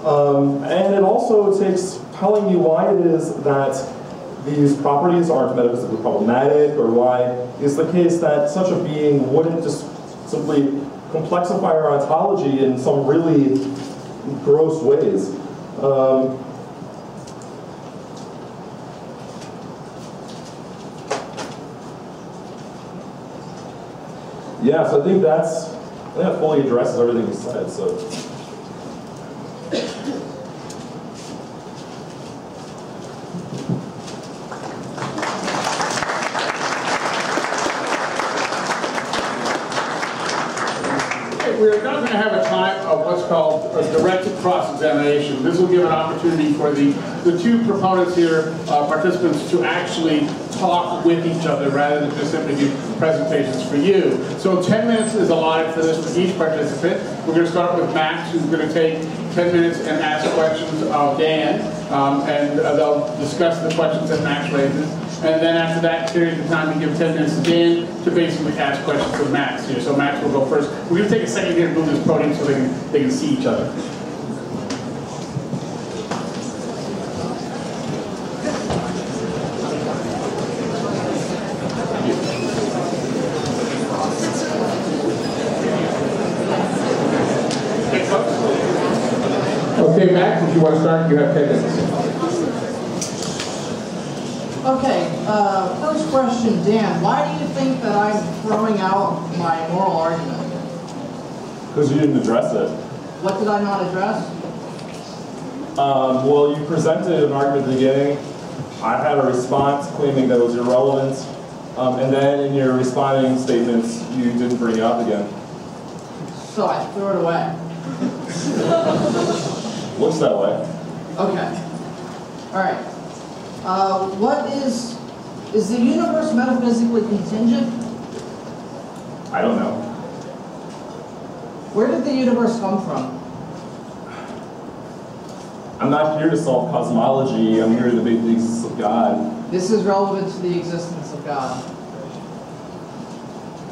and it also takes telling you why it is that these properties aren't metaphysically problematic, or why it's the case that such a being wouldn't just simply complexify our ontology in some really gross ways. Yeah, so I think that fully addresses everything he said. So. We're now going to have a time of what's called a directed cross-examination. This will give an opportunity for the 2 proponents here, participants, to actually talk with each other rather than just simply do presentations for you. So 10 minutes is allotted for this for each participant. We're going to start with Max, who's going to take 10 minutes and ask questions of Dan, and they'll discuss the questions that Max raises. And then after that period of time, we give 10 minutes to Dan to basically ask questions of Max here. So Max will go first. We're going to take a second here to move this podium so they can see each other. Okay, Max, if you want to start, you have 10 minutes. Okay, first question, Dan. Why do you think that I'm throwing out my moral argument? Because you didn't address it. What did I not address? Well, you presented an argument at the beginning. I had a response claiming that it was irrelevant. And then in your responding statements, you didn't bring it up again. So I threw it away. Looks that way. Okay. All right. What is the universe metaphysically contingent? I don't know. Where did the universe come from? I'm not here to solve cosmology. I'm here to debate the existence of God. This is relevant to the existence of God.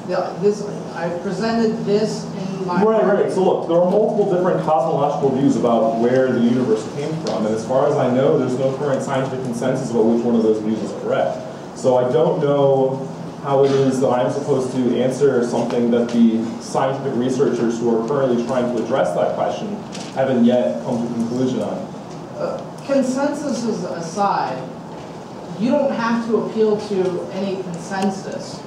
I presented this in my... Right. So look, there are multiple different cosmological views about where the universe came from, and as far as I know, there's no current scientific consensus about which one of those views is correct. So I don't know how it is that I'm supposed to answer something that the scientific researchers who are currently trying to address that question haven't yet come to a conclusion on. Consensus aside, you don't have to appeal to any consensus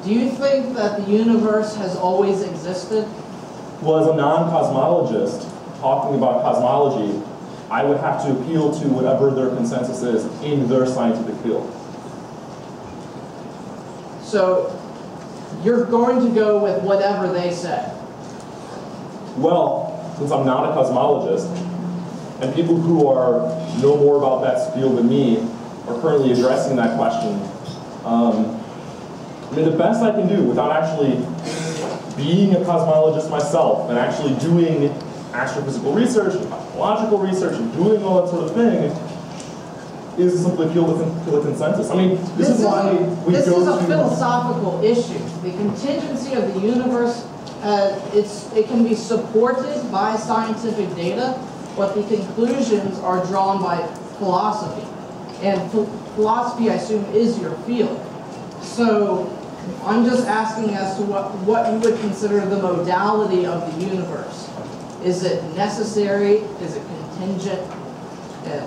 Do you think that the universe has always existed? Well, as a non-cosmologist, talking about cosmology, I would have to appeal to whatever their consensus is in their scientific field. So you're going to go with whatever they say? Well, since I'm not a cosmologist, and people who know more about that field than me are currently addressing that question, I mean, the best I can do without actually being a cosmologist myself and actually doing astrophysical research, cosmological research, and doing all that sort of thing is simply feel the consensus. I mean, this is why we go to... This is a philosophical issue. The contingency of the universe, it can be supported by scientific data, but the conclusions are drawn by philosophy. And philosophy, I assume, is your field. So I'm just asking as to what you would consider the modality of the universe. Is it necessary? Is it contingent?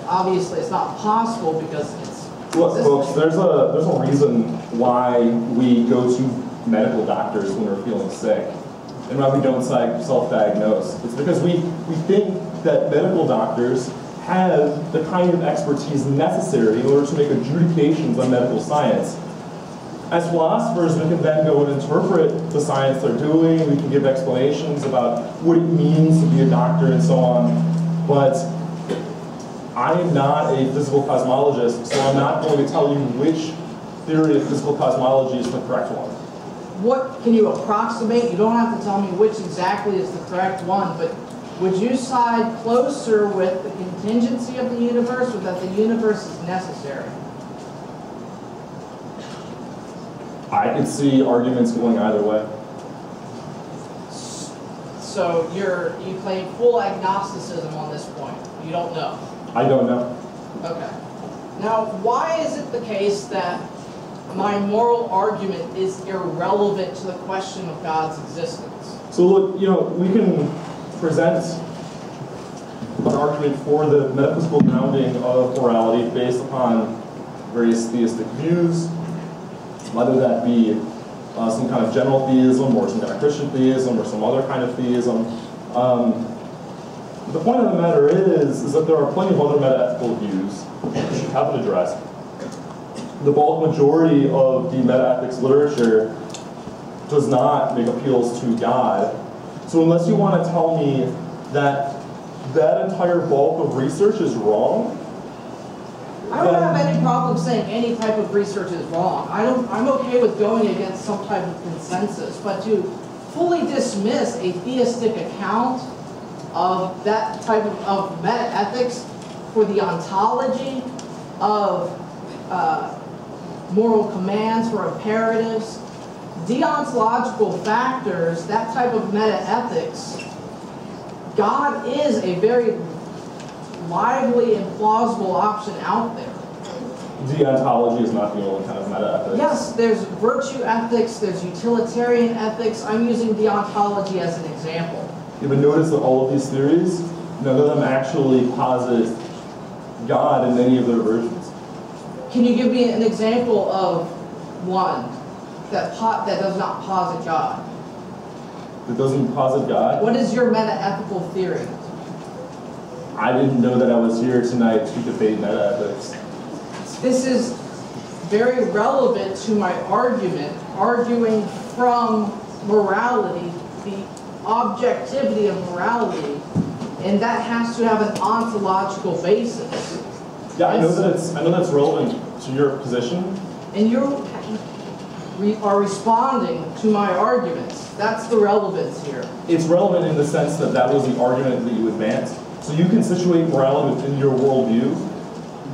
Obviously, it's not possible because it's... Look, folks, there's a reason why we go to medical doctors when we're feeling sick and why we don't self-diagnose. It's because we think that medical doctors have the kind of expertise necessary in order to make adjudications on medical science. As philosophers, we can then go and interpret the science they're doing, we can give explanations about what it means to be a doctor and so on, but I am not a physical cosmologist, so I'm not going to tell you which theory of physical cosmology is the correct one. What can you approximate? You don't have to tell me which exactly is the correct one, but would you side closer with the contingency of the universe or that the universe is necessary? I could see arguments going either way. So you claim full agnosticism on this point. You don't know. I don't know. Okay. Now, why is it the case that my moral argument is irrelevant to the question of God's existence? So look, we can present an argument for the metaphysical grounding of morality based upon various theistic views, whether that be some kind of general theism or some kind of Christian theism or some other kind of theism. The point of the matter is that there are plenty of other meta-ethical views which you haven't addressed. The bulk majority of the meta-ethics literature does not make appeals to God. So unless you want to tell me that that entire bulk of research is wrong, I don't have any problem saying any type of research is wrong. I'm okay with going against some type of consensus, but to fully dismiss a theistic account of that type of meta-ethics for the ontology of moral commands or imperatives, deontological factors, that type of meta-ethics, God is a very lively and plausible option out there. deontology is not the only kind of meta-ethics. Yes, there's virtue ethics, there's utilitarian ethics. I'm using deontology as an example. Yeah, but notice that all of these theories, none of them actually posit God in any of their versions. Can you give me an example of one that does not posit God? That doesn't posit God? What is your meta-ethical theory? I didn't know that I was here tonight to debate meta-ethics. This is very relevant to my argument, arguing from morality, the objectivity of morality, and that has to have an ontological basis. Yeah, I know that's relevant to your position. And you are responding to my arguments. That's the relevance here. It's relevant in the sense that that was the argument that you advanced. So you can situate morality within your worldview,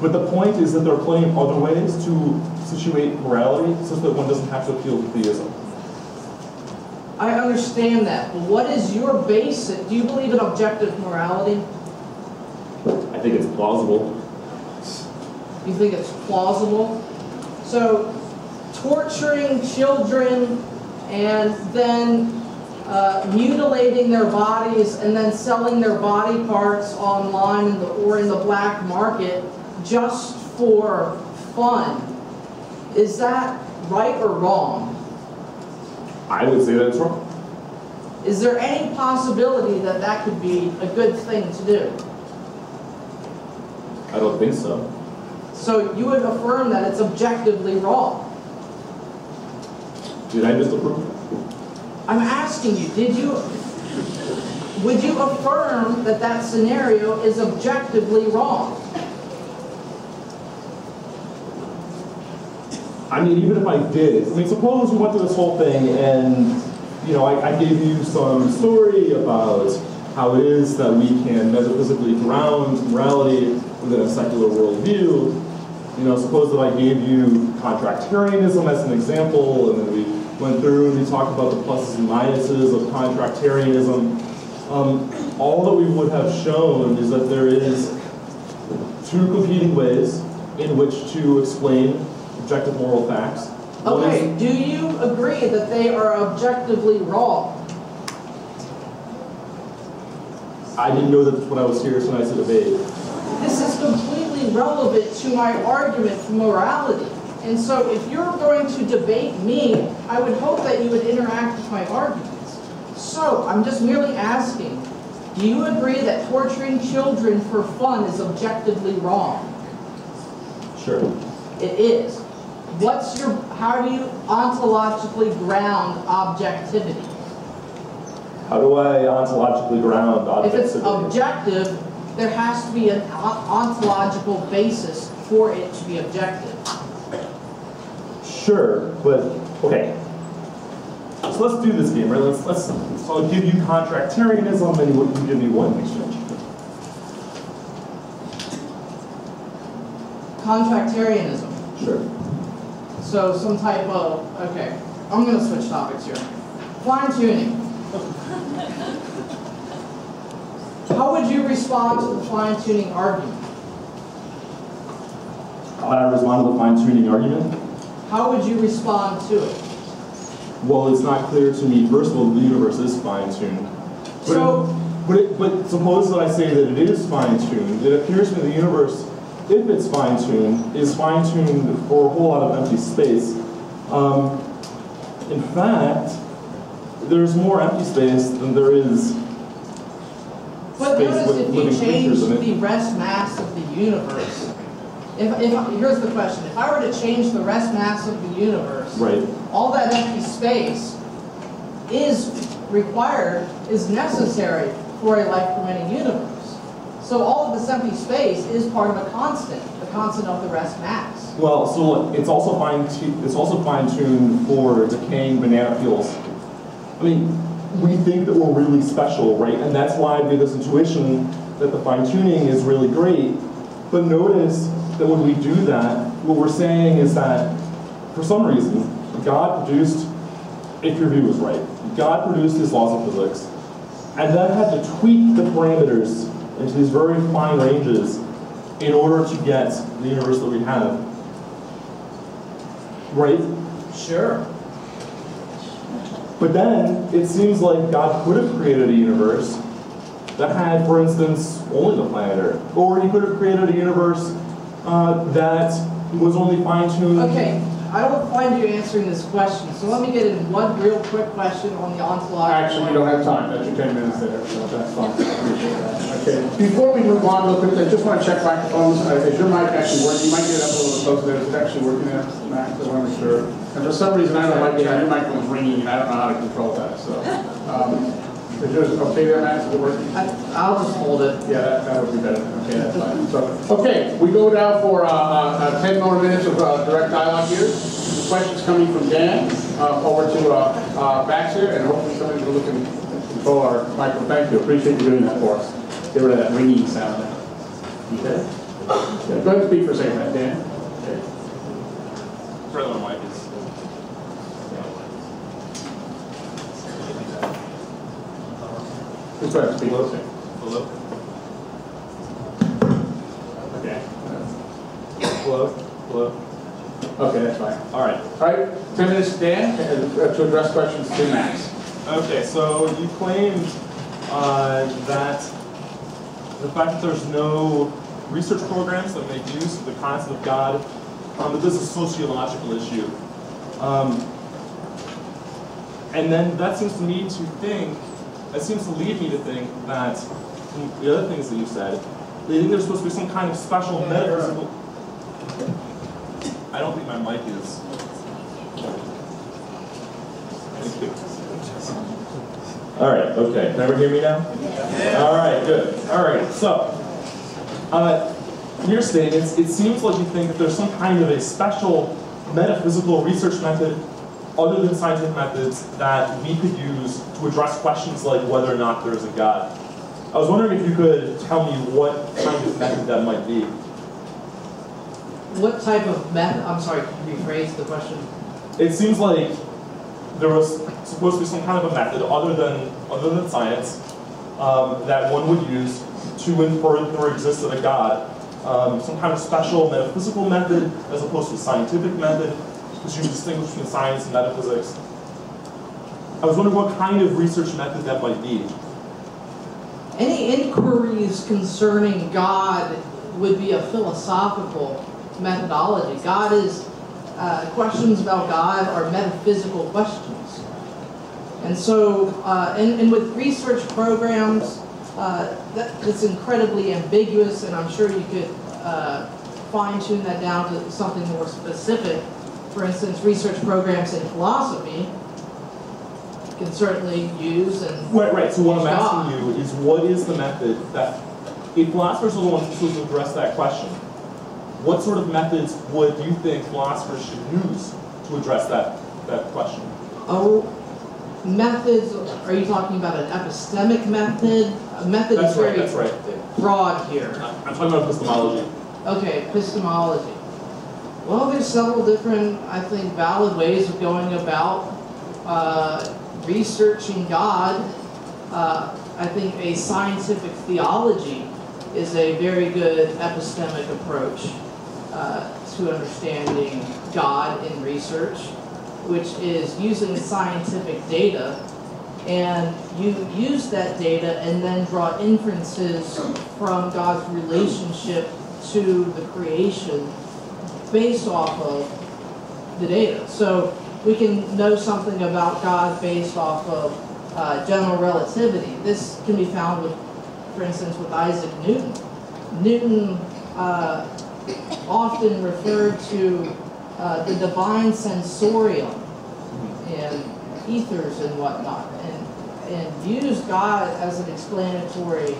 but the point is that there are plenty of other ways to situate morality such that one doesn't have to appeal to theism. I understand that, but what is your basis? Do you believe in objective morality? I think it's plausible. You think it's plausible? So, torturing children and then mutilating their bodies and then selling their body parts online or in the black market just for fun, is that right or wrong? I would say that it's wrong. Is there any possibility that that could be a good thing to do? I don't think so. So you would affirm that it's objectively wrong? Did I misapprove? I'm asking you, would you affirm that that scenario is objectively wrong? I mean, even if I did, I mean, suppose we went through this whole thing and, you know, I gave you some story about how it is that we can metaphysically ground morality within a secular worldview. You know, suppose that I gave you contractarianism as an example, and then we went through and we talked about the pluses and minuses of contractarianism. All that we would have shown is that there is two competing ways in which to explain objective moral facts. Okay, do you agree that they are objectively wrong? I didn't know that when I was here tonight's debate. This is completely relevant to my argument for morality. And so if you're going to debate me, I would hope that you would interact with my arguments. So I'm just merely asking, do you agree that torturing children for fun is objectively wrong? Sure. It is. How do you ontologically ground objectivity? How do I ontologically ground objectivity? If it's objective, there has to be an ontological basis for it to be objective. Sure, but okay. So let's do this game, right? So I'll give you contractarianism, and you give me what in exchange? Contractarianism. Sure. So some type of, okay, I'm going to switch topics here. Fine tuning. How would you respond to the fine tuning argument? How would I respond to the fine tuning argument? How would you respond to it? Well, it's not clear to me. First of all, the universe is fine tuned. But suppose that I say that it is fine tuned. It appears to me the universe, if it's fine tuned, is fine tuned for a whole lot of empty space. In fact, there's more empty space than there is but space notice with if you living change creatures in it. the rest mass of the universe. Here's the question. If I were to change the rest mass of the universe, Right. all that empty space is necessary for a life-permitting universe. So all of this empty space is part of the constant of the rest mass. Well, so look, it's also fine tuned for decaying banana peels. I mean, we think that we're really special, right? And that's why we have this intuition that the fine tuning is really great. But notice that when we do that, what we're saying is that for some reason, God produced, if your view is right, God produced his laws of physics, and then had to tweak the parameters into these very fine ranges in order to get the universe that we have. Right? Sure. But then, it seems like God could have created a universe that had, for instance, only the planet Earth. Or he could have created a universe that was only fine-tuned. Okay, I don't find you answering this question, so let me get in one real quick question on the ontological. Actually, you don't have time. That's your 10 minutes there. So that's fine. Okay. Before we move on, real quick, I just want to check microphones. Is your mic actually working? You might get it up a little closer there. Is it actually working there, Max? I want to make sure. And for some reason, I don't like your microphone's ringing, and I don't know how to control that. So, is yours okay there, Max? Is it working? I'll just hold it. Yeah, that would be better. Okay, that's fine. So, okay, we go now for 10 more minutes of direct dialogue here. Questions coming from Dan over to Baxter, and hopefully somebody's going to look and control our microphone. Thank you. Appreciate you doing that for us. Get rid of that ringing sound. Okay. Go ahead and speak for a second, Dan. Okay. Further on mic is. Just go ahead and speak. Hello. Okay. Hello. Hello. Okay, that's fine. All right. All right, 10 minutes, Dan, to address questions to Max. Okay, so you claimed that the fact that there's no research programs that make use of the concept of God, that this is a sociological issue. And then that seems to lead me to think that, from the other things that you said, they think there's supposed to be some kind of special metaphysical. I don't think my mic is. All right, okay. Can everyone hear me now? Yeah. All right, good. All right, so, in your statements, it seems like you think that there's some kind of a special metaphysical research method other than scientific methods that we could use to address questions like whether or not there is a God. I was wondering if you could tell me what kind of method that might be. What type of method? I'm sorry, can you rephrase the question? It seems like there was supposed to be some kind of a method other than science that one would use to infer that there existed a God. Some kind of special metaphysical method as opposed to a scientific method, because you distinguish between science and metaphysics. I was wondering what kind of research method that might be. Any inquiries concerning God would be a philosophical methodology. Questions about God are metaphysical questions. And so, and with research programs, that's incredibly ambiguous, and I'm sure you could fine-tune that down to something more specific. For instance, research programs in philosophy can certainly use and Right. So what I'm asking you is, what is the method that, if philosophers are the ones supposed to address that question, what sort of methods would you think philosophers should use to address that question? Oh, methods, are you talking about an epistemic method? A method is very broad here. I'm talking about epistemology. Okay, epistemology. Well, there's several different, I think, valid ways of going about researching God. I think a scientific theology is a very good epistemic approach to understanding God in research, which is using scientific data, and you use that data and then draw inferences from God's relationship to the creation based off of the data. So we can know something about God based off of general relativity. This can be found with, for instance, with Isaac Newton. Newton often referred to the divine sensorium and ethers and whatnot, and used God as an explanatory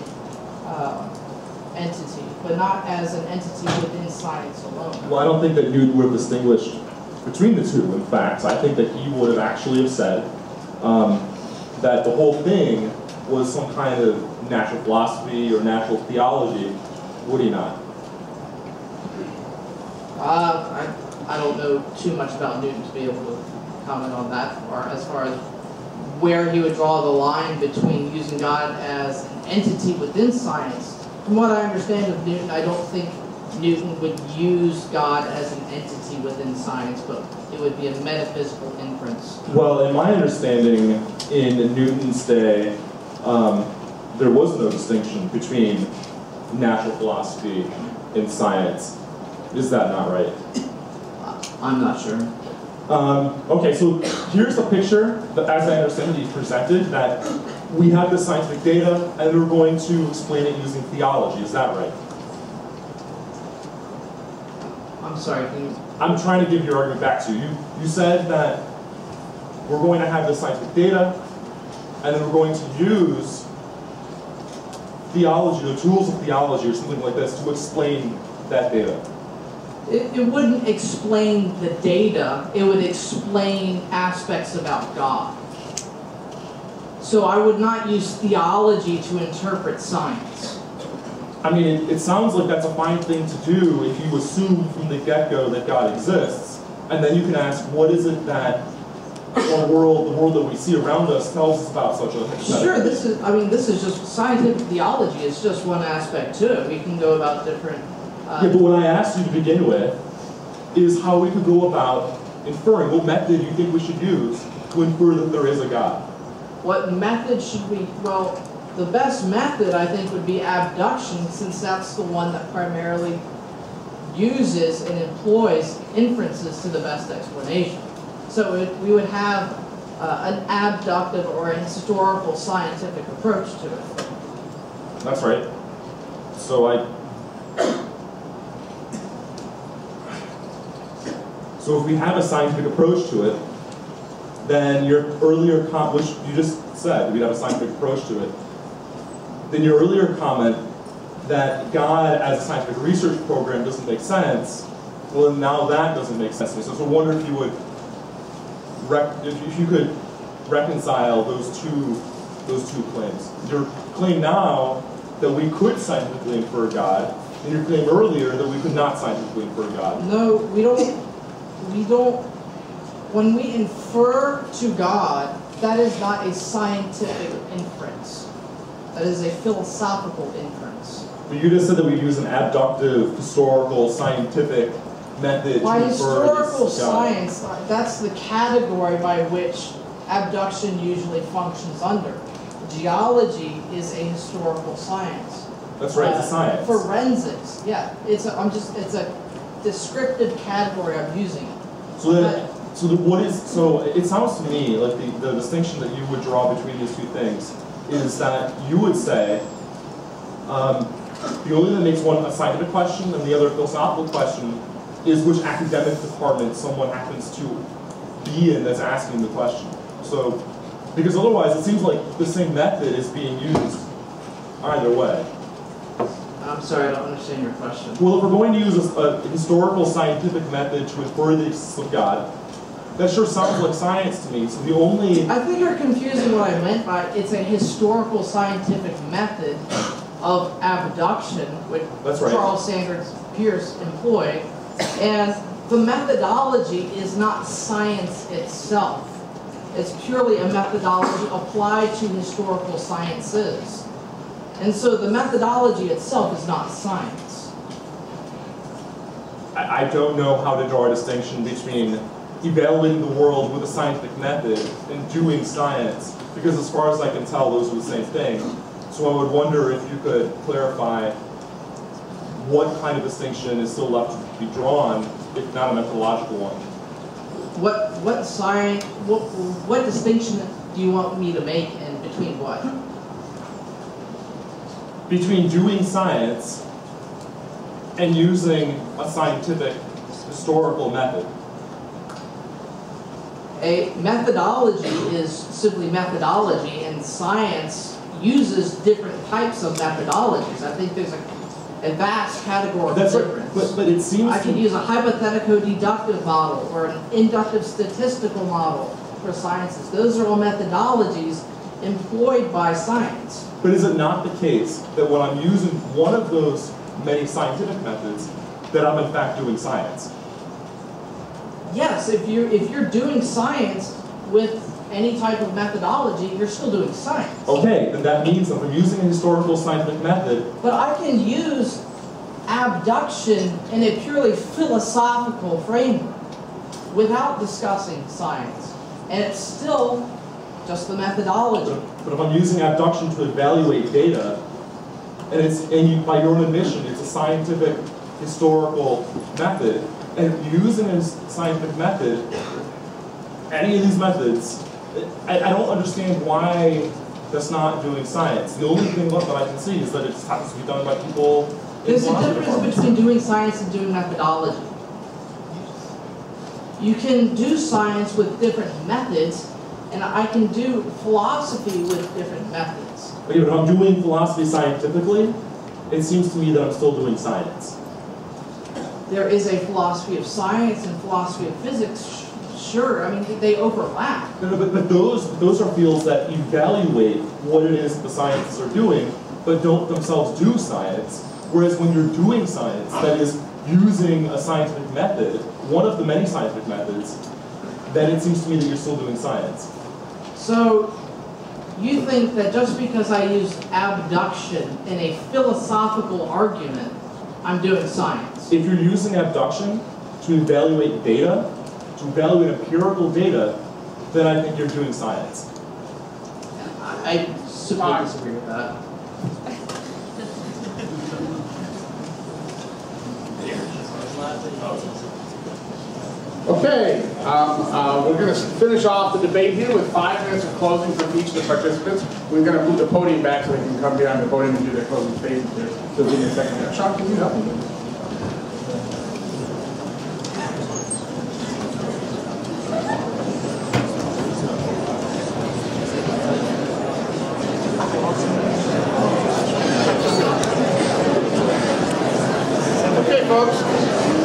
entity, but not as an entity within science alone. Well, I don't think that Newton would have distinguished between the two. In fact, I think that he would have actually have said that the whole thing was some kind of natural philosophy or natural theology, would he not? I don't know too much about Newton to be able to comment on that, as far as where he would draw the line between using God as an entity within science. From what I understand of Newton, I don't think Newton would use God as an entity within science, but it would be a metaphysical inference. Well, in my understanding, in Newton's day, there was no distinction between natural philosophy and science. Is that not right? I'm not sure. Okay, so here's the picture, that, as I understand it, he presented, that we have the scientific data, and we're going to explain it using theology. Is that right? I'm sorry, can you... I'm trying to give your argument back to you. You said that we're going to have the scientific data, and then we're going to use theology, the tools of theology, or something like this, to explain that data. It wouldn't explain the data, it would explain aspects about God. So I would not use theology to interpret science. I mean, it sounds like that's a fine thing to do if you assume from the get-go that God exists, and then you can ask, what is it that the world that we see around us tells us about such a thing? Sure, this is just scientific theology. It's just one aspect to it. We can go about different... Yeah, but what I asked you to begin with is how we could go about inferring, what method you think we should use to infer that there is a God. What method should we... Well, the best method, I think, would be abduction, since that's the one that primarily uses and employs inferences to the best explanation. So we would have an abductive or a historical scientific approach to it. That's right. So if we have a scientific approach to it, then your earlier which you just said, we'd have a scientific approach to it, then your earlier comment that God as a scientific research program doesn't make sense, well, now that doesn't make sense to me. So I wonder if you would, if you could reconcile those two claims. Your claim now that we could scientifically infer God, and your claim earlier that we could not scientifically infer God. No, we don't. When we infer to God, that is not a scientific inference. That is a philosophical inference. But you just said that we use an abductive, historical, scientific method by to infer historical God. science, that's the category by which abduction usually functions under. Geology is a historical science. That's right, it's a science. Forensics, yeah, it's a descriptive category I'm using. So it sounds to me like the distinction that you would draw between these two things is that you would say the only thing that makes one a scientific question and the other a philosophical question is which academic department someone happens to be in that's asking the question. So, because otherwise it seems like the same method is being used either way. I'm sorry, I don't understand your question. Well, if we're going to use a historical scientific method to infer the existence of God, that sure sounds like science to me. So the only... I think you're confusing what I meant by it's a historical scientific method of abduction, which That's right. Charles Sanders Peirce employed, and the methodology is not science itself. It's purely a methodology applied to historical sciences. And so the methodology itself is not science. I don't know how to draw a distinction between evaluating the world with a scientific method and doing science, because as far as I can tell, those are the same thing. So I would wonder if you could clarify what kind of distinction is still left to be drawn, if not a methodological one. What distinction do you want me to make in between what? Between doing science and using a scientific historical method. A methodology is simply methodology, and science uses different types of methodologies. I think there's a vast category of difference. Right. But it seems I could use a hypothetico-deductive model or an inductive statistical model for sciences. Those are all methodologies employed by science. But is it not the case that when I'm using one of those many scientific methods, that I'm in fact doing science? Yes, if you're doing science with any type of methodology, you're still doing science. Okay, then that means that if I'm using a historical scientific method... But I can use abduction in a purely philosophical framework without discussing science. And it's still just the methodology. But if I'm using abduction to evaluate data, and by your own admission, it's a scientific historical method, and using a scientific method, any of these methods, I don't understand why that's not doing science. The only thing left that I can see is that it just happens to be done by people. There's a difference between doing science and doing methodology. You can do science with different methods, and I can do philosophy with different methods. Okay, but if I'm doing philosophy scientifically, it seems to me that I'm still doing science. There is a philosophy of science and philosophy of physics. Sure, I mean, they overlap. No, but those are fields that evaluate what it is the scientists are doing, but don't themselves do science. Whereas when you're doing science, that is using a scientific method, one of the many scientific methods, then it seems to me that you're still doing science. So, you think that just because I use abduction in a philosophical argument, I'm doing science? If you're using abduction to evaluate data, to evaluate empirical data, then I think you're doing science. I simply disagree with that. Okay, we're going to finish off the debate here with 5 minutes of closing from each of the participants. We're going to move the podium back so they can come behind the podium and do their closing statements here. So give me a second. Sean, can you help me?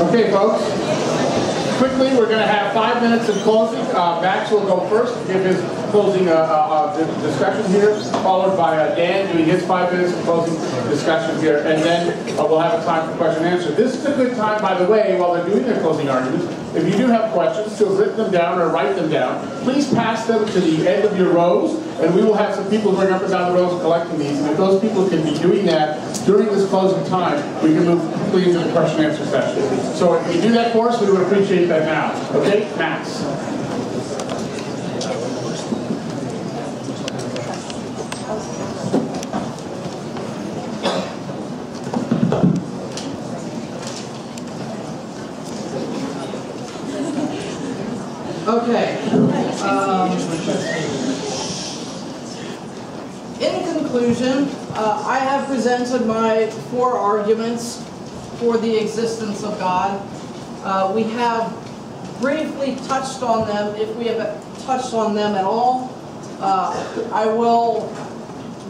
Okay, folks. Quickly, we're going to have 5 minutes of closing. Max will go first, give his closing discussion here, followed by Dan doing his 5 minutes of closing discussion here, and then we'll have a time for question and answer. This is a good time, by the way, while they're doing their closing arguments. If you do have questions, to have written them down or write them down, please pass them to the end of your rows, and we will have some people going up and down the rows collecting these. And if those people can be doing that during this closing time, we can move quickly into the question and answer session. So if you do that for us, we would appreciate that now. Okay, Max. Okay. In conclusion, I have presented my 4 arguments for the existence of God. We have briefly touched on them, if we have touched on them at all. I will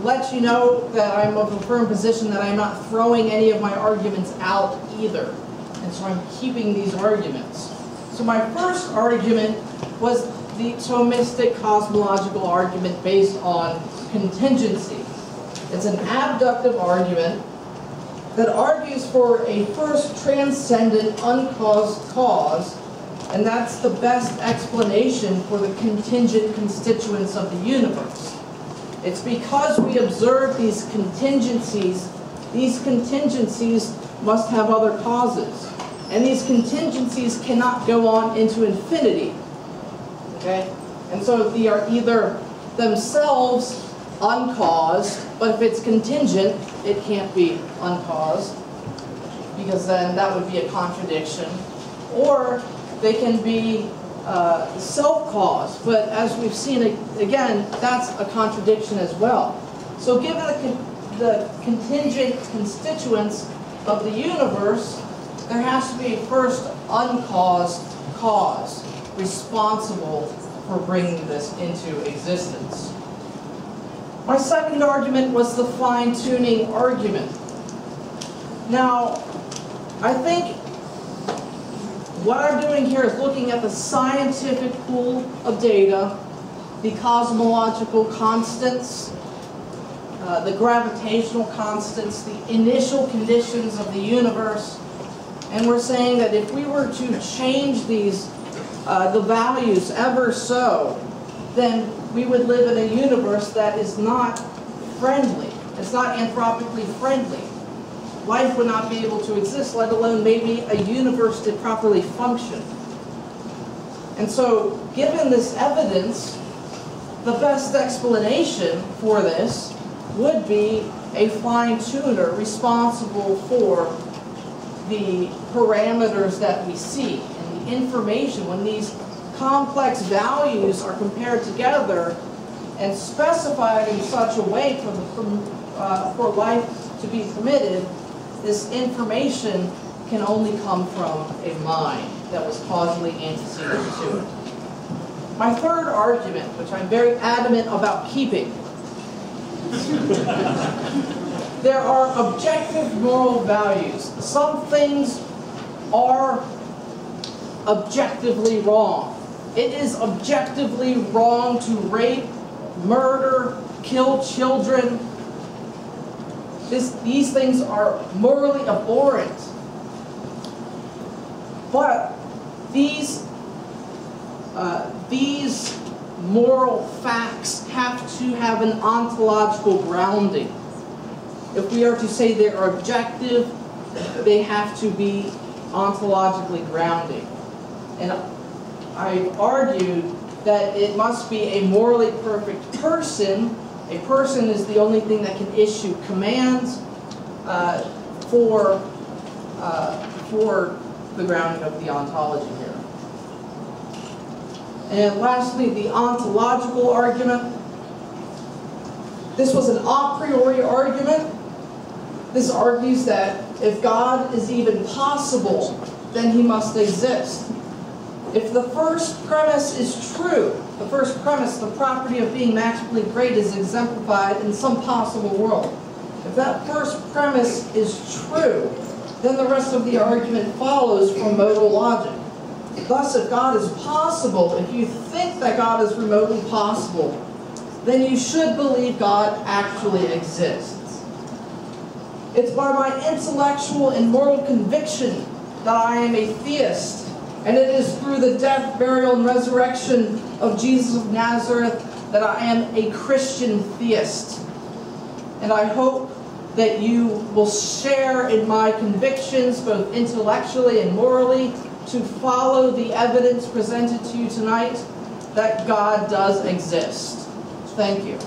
let you know that I'm of a firm position that I'm not throwing any of my arguments out either. And so I'm keeping these arguments. So my first argument was the Thomistic cosmological argument based on contingency. It's an abductive argument that argues for a first transcendent uncaused cause, and that's the best explanation for the contingent constituents of the universe. It's because we observe these contingencies must have other causes. And these contingencies cannot go on into infinity. Okay? And so they are either themselves uncaused, but if it's contingent, it can't be uncaused, because then that would be a contradiction. Or they can be self-caused, but as we've seen, again, that's a contradiction as well. So given the contingent constituents of the universe, there has to be a first uncaused cause responsible for bringing this into existence. My second argument was the fine-tuning argument. Now, I think what I'm doing here is looking at the scientific pool of data, the cosmological constants, the gravitational constants, the initial conditions of the universe, and we're saying that if we were to change these, the values ever so, then we would live in a universe that is not friendly. It's not anthropically friendly. Life would not be able to exist, let alone maybe a universe to properly function. And so, given this evidence, the best explanation for this would be a fine-tuner responsible for the parameters that we see and the information. When these complex values are compared together and specified in such a way for life to be permitted, this information can only come from a mind that was causally antecedent to it. My third argument, which I'm very adamant about keeping, there are objective moral values. Some things are objectively wrong. It is objectively wrong to rape, murder, kill children. These things are morally abhorrent. But these moral facts have to have an ontological grounding. If we are to say they are objective, they have to be ontologically grounding. And I've argued that it must be a morally perfect person. A person is the only thing that can issue commands for the grounding of the ontology here. And lastly, the ontological argument. This was an a priori argument. This argues that if God is even possible, then he must exist. If the first premise is true, the first premise, the property of being maximally great, is exemplified in some possible world. If that first premise is true, then the rest of the argument follows from modal logic. Thus, if God is possible, if you think that God is remotely possible, then you should believe God actually exists. It's by my intellectual and moral conviction that I am a theist, and it is through the death, burial, and resurrection of Jesus of Nazareth that I am a Christian theist. And I hope that you will share in my convictions, both intellectually and morally, to follow the evidence presented to you tonight that God does exist. Thank you.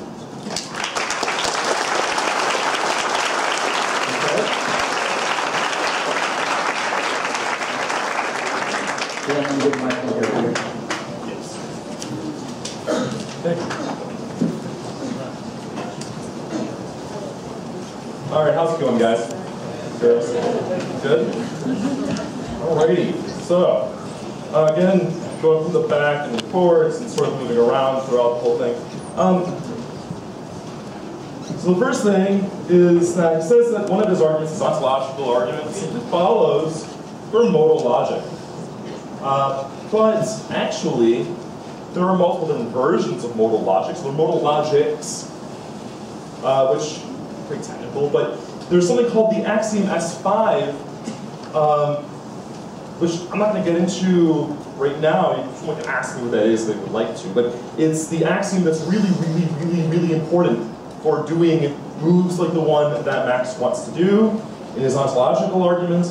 Yes. Thank you. All right, how's it going, guys? Good? Good? Alrighty, so, again, going from the back and forwards and sort of moving around throughout the whole thing. So the first thing is that he says that one of his arguments is ontological argument simply follows from modal logic. But actually, there are multiple different versions of modal logic. So there are modal logics, which are pretty technical, but there's something called the axiom S5, which I'm not going to get into right now. Someone can ask me what that is if they would like to, but it's the axiom that's really, really, really, really important for doing moves like the one that Max wants to do in his ontological argument.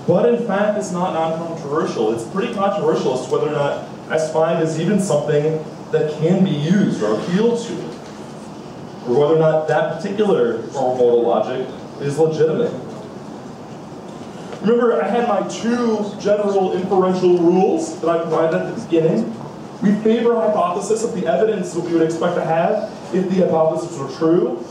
But in fact, it's not non-controversial. It's pretty controversial as to whether or not S5 is even something that can be used or appealed to, or whether or not that particular form of modal logic is legitimate. Remember, I had my two general inferential rules that I provided at the beginning. We favor a hypothesis of the evidence that we would expect to have if the hypothesis were true,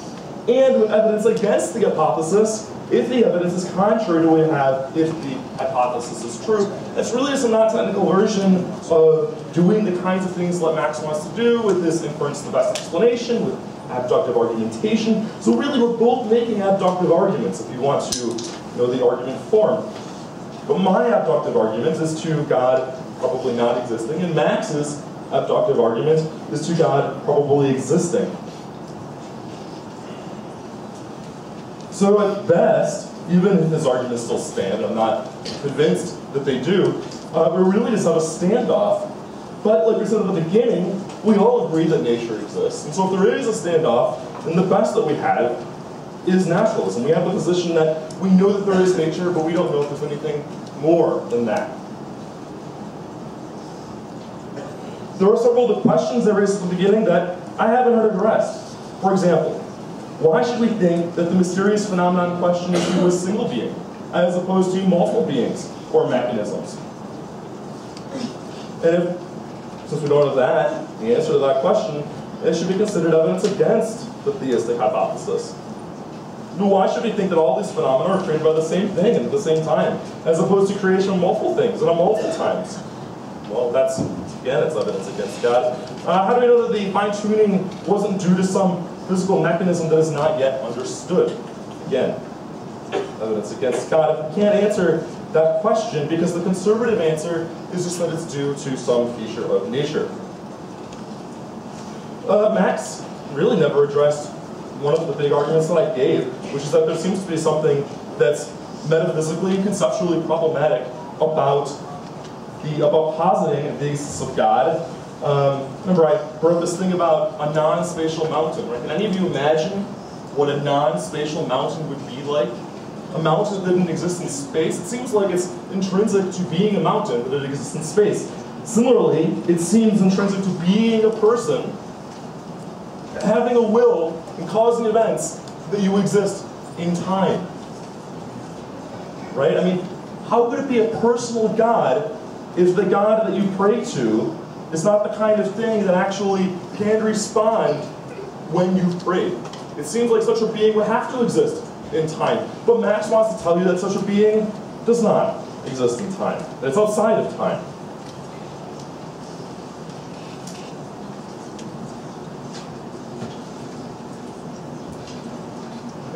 and with evidence against the hypothesis if the evidence is contrary to what we have if the hypothesis is true. That's really just a non-technical version of doing the kinds of things that Max wants to do with this inference to the best explanation, with abductive argumentation. So really, we're both making abductive arguments if you want to know the argument form. But my abductive argument is to God probably not existing, and Max's abductive argument is to God probably existing. So at best, even if his arguments still stand, I'm not convinced that they do, we really just have a standoff. But like we said at the beginning, we all agree that nature exists. And so if there is a standoff, then the best that we have is naturalism. We have the position that we know that there is nature, but we don't know if there's anything more than that. There are several of the questions I raised at the beginning that I haven't heard addressed. For example, why should we think that the mysterious phenomenon in question is due to a single being, as opposed to multiple beings or mechanisms? And since we don't know that, the answer to that question, it should be considered evidence against the theistic hypothesis. Why should we think that all these phenomena are created by the same thing and at the same time, as opposed to creation of multiple things and at multiple times? Well, that's, again, it's evidence against God. How do we know that the fine-tuning wasn't due to some physical mechanism that is not yet understood? Again, evidence against God. If we can't answer that question, because the conservative answer is just that it's due to some feature of nature. Max really never addressed one of the big arguments that I gave, which is that there seems to be something that's metaphysically and conceptually problematic about positing the existence of God. Remember, I wrote this thing about a non-spatial mountain, right? Can any of you imagine what a non-spatial mountain would be like? A mountain that didn't exist in space? It seems like it's intrinsic to being a mountain that it exists in space. Similarly, it seems intrinsic to being a person, having a will, and causing events that you exist in time. Right? I mean, how could it be a personal God if the God that you pray to is not the kind of thing that actually can respond when you've prayed. It seems like such a being would have to exist in time. But Max wants to tell you that such a being does not exist in time. It's outside of time.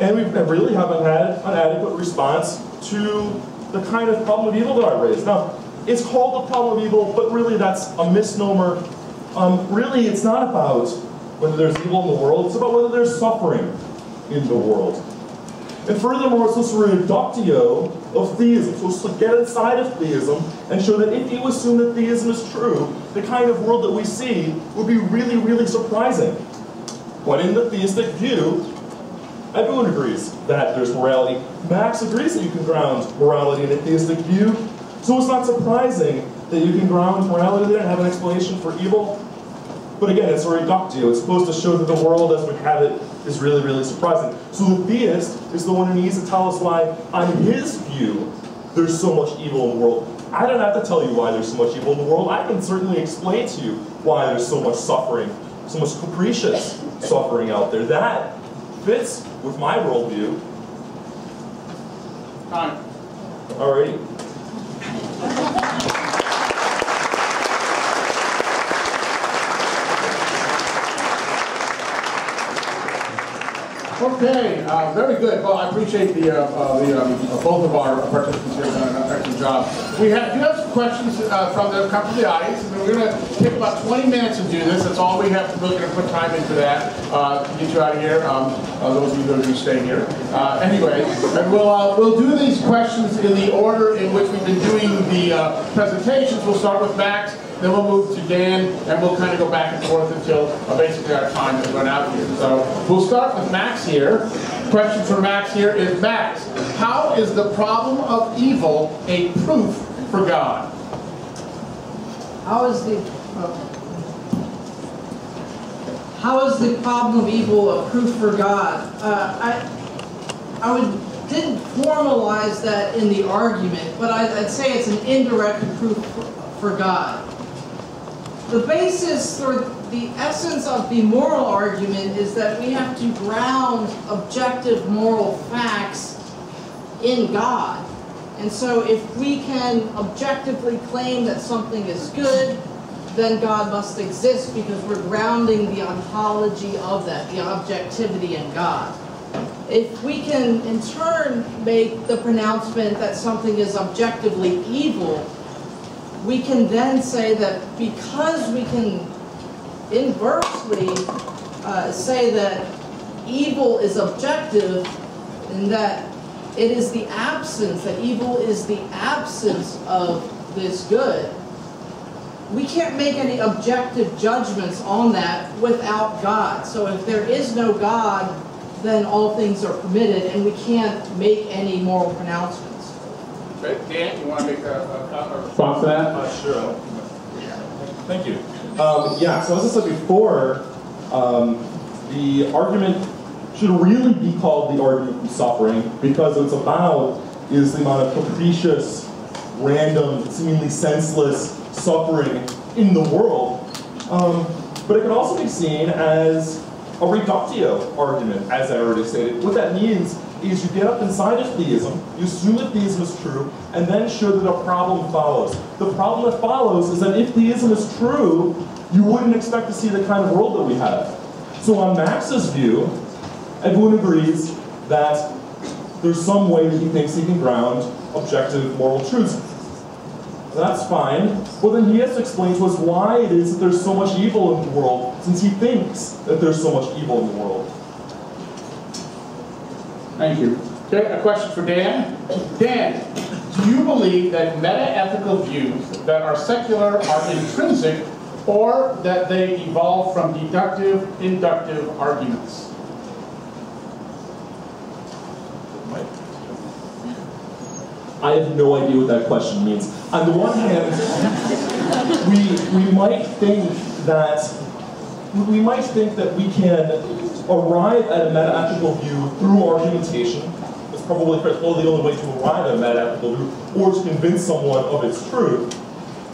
And we really haven't had an adequate response to the kind of problem of evil that I raised. Now, it's called the problem of evil, but really that's a misnomer. Really, it's not about whether there's evil in the world, it's about whether there's suffering in the world. And furthermore, it's also a reductio of theism. So it's to get inside of theism and show that if you assume that theism is true, the kind of world that we see would be really, really surprising. When in the theistic view, everyone agrees that there's morality. Max agrees that you can ground morality in a theistic view. So it's not surprising that you can ground morality there and have an explanation for evil. But again, it's a reductio. It's supposed to show that the world as we have it is really, really surprising. So the theist is the one who needs to tell us why, on his view, there's so much evil in the world. I don't have to tell you why there's so much evil in the world. I can certainly explain to you why there's so much suffering, so much capricious suffering out there. That fits with my worldview. Time. Alrighty. Okay, very good. Well, I appreciate both of our participants here have done an excellent job. We do have some questions from the audience, and we're going to take about 20 minutes to do this. That's all we have to do. We're going to put time into that to get you out of here. Those of you that are going to stay here. Anyway, and we'll do these questions in the order in which we've been doing the presentations. We'll start with Max. Then we'll move to Dan, and we'll kind of go back and forth until basically our time has run out here. So we'll start with Max here. Question for Max here is, Max, how is the problem of evil a proof for God? How is the problem of evil a proof for God? Didn't formalize that in the argument, but I'd say it's an indirect proof for God. The basis or the essence of the moral argument is that we have to ground objective moral facts in God. And so if we can objectively claim that something is good, then God must exist because we're grounding the ontology of that, the objectivity in God. If we can in turn make the pronouncement that something is objectively evil, we can then say that because we can inversely say that evil is objective and that it is the absence, that evil is the absence of this good, we can't make any objective judgments on that without God. So if there is no God, then all things are permitted and we can't make any moral pronouncements. Dan, you want to make a response to that? Sure. Thank you. Yeah, so as I said before, the argument should really be called the argument from suffering because what it's about is the amount of capricious, random, seemingly senseless suffering in the world. But it can also be seen as a reductio argument, as I already stated. What that means is you get up inside of theism, you assume that theism is true, and then show that a problem follows. The problem that follows is that if theism is true, you wouldn't expect to see the kind of world that we have. So on Max's view, everyone agrees that there's some way that he thinks he can ground objective moral truths. That's fine. Well, then he has to explain to us why it is that there's so much evil in the world, since he thinks that there's so much evil in the world. Thank you. Okay, a question for Dan. Dan, do you believe that meta-ethical views that are secular are intrinsic or that they evolve from deductive, inductive arguments? I have no idea what that question means. On the one hand, we might think that we can arrive at a meta-ethical view through argumentation. It's probably the only way to arrive at a meta-ethical view, or to convince someone of its truth.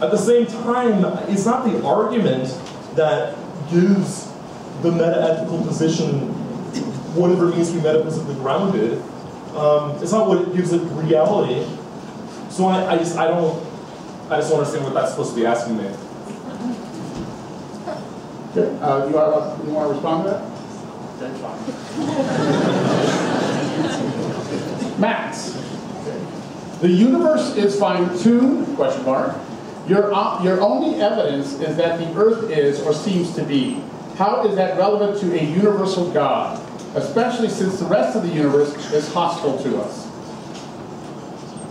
At the same time, it's not the argument that gives the meta-ethical position whatever it means to be metaphysically grounded. It's not what gives it reality. So I just don't understand what that's supposed to be asking me. Okay. You want to respond to that? Okay, fine. Max. The universe is fine-tuned, question mark. Your only evidence is that the earth is or seems to be. How is that relevant to a universal God, especially since the rest of the universe is hostile to us?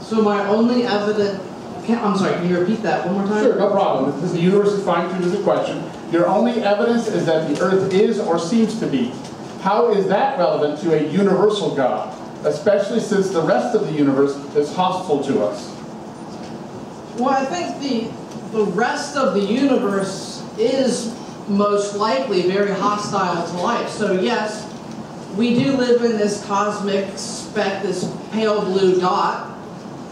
So my only evidence, I'm sorry, can you repeat that one more time? Sure, no problem. Because the universe is fine-tuned is a question. Your only evidence is that the earth is or seems to be. How is that relevant to a universal God, especially since the rest of the universe is hostile to us? Well, I think the rest of the universe is most likely very hostile to life. So yes, we do live in this cosmic speck, this pale blue dot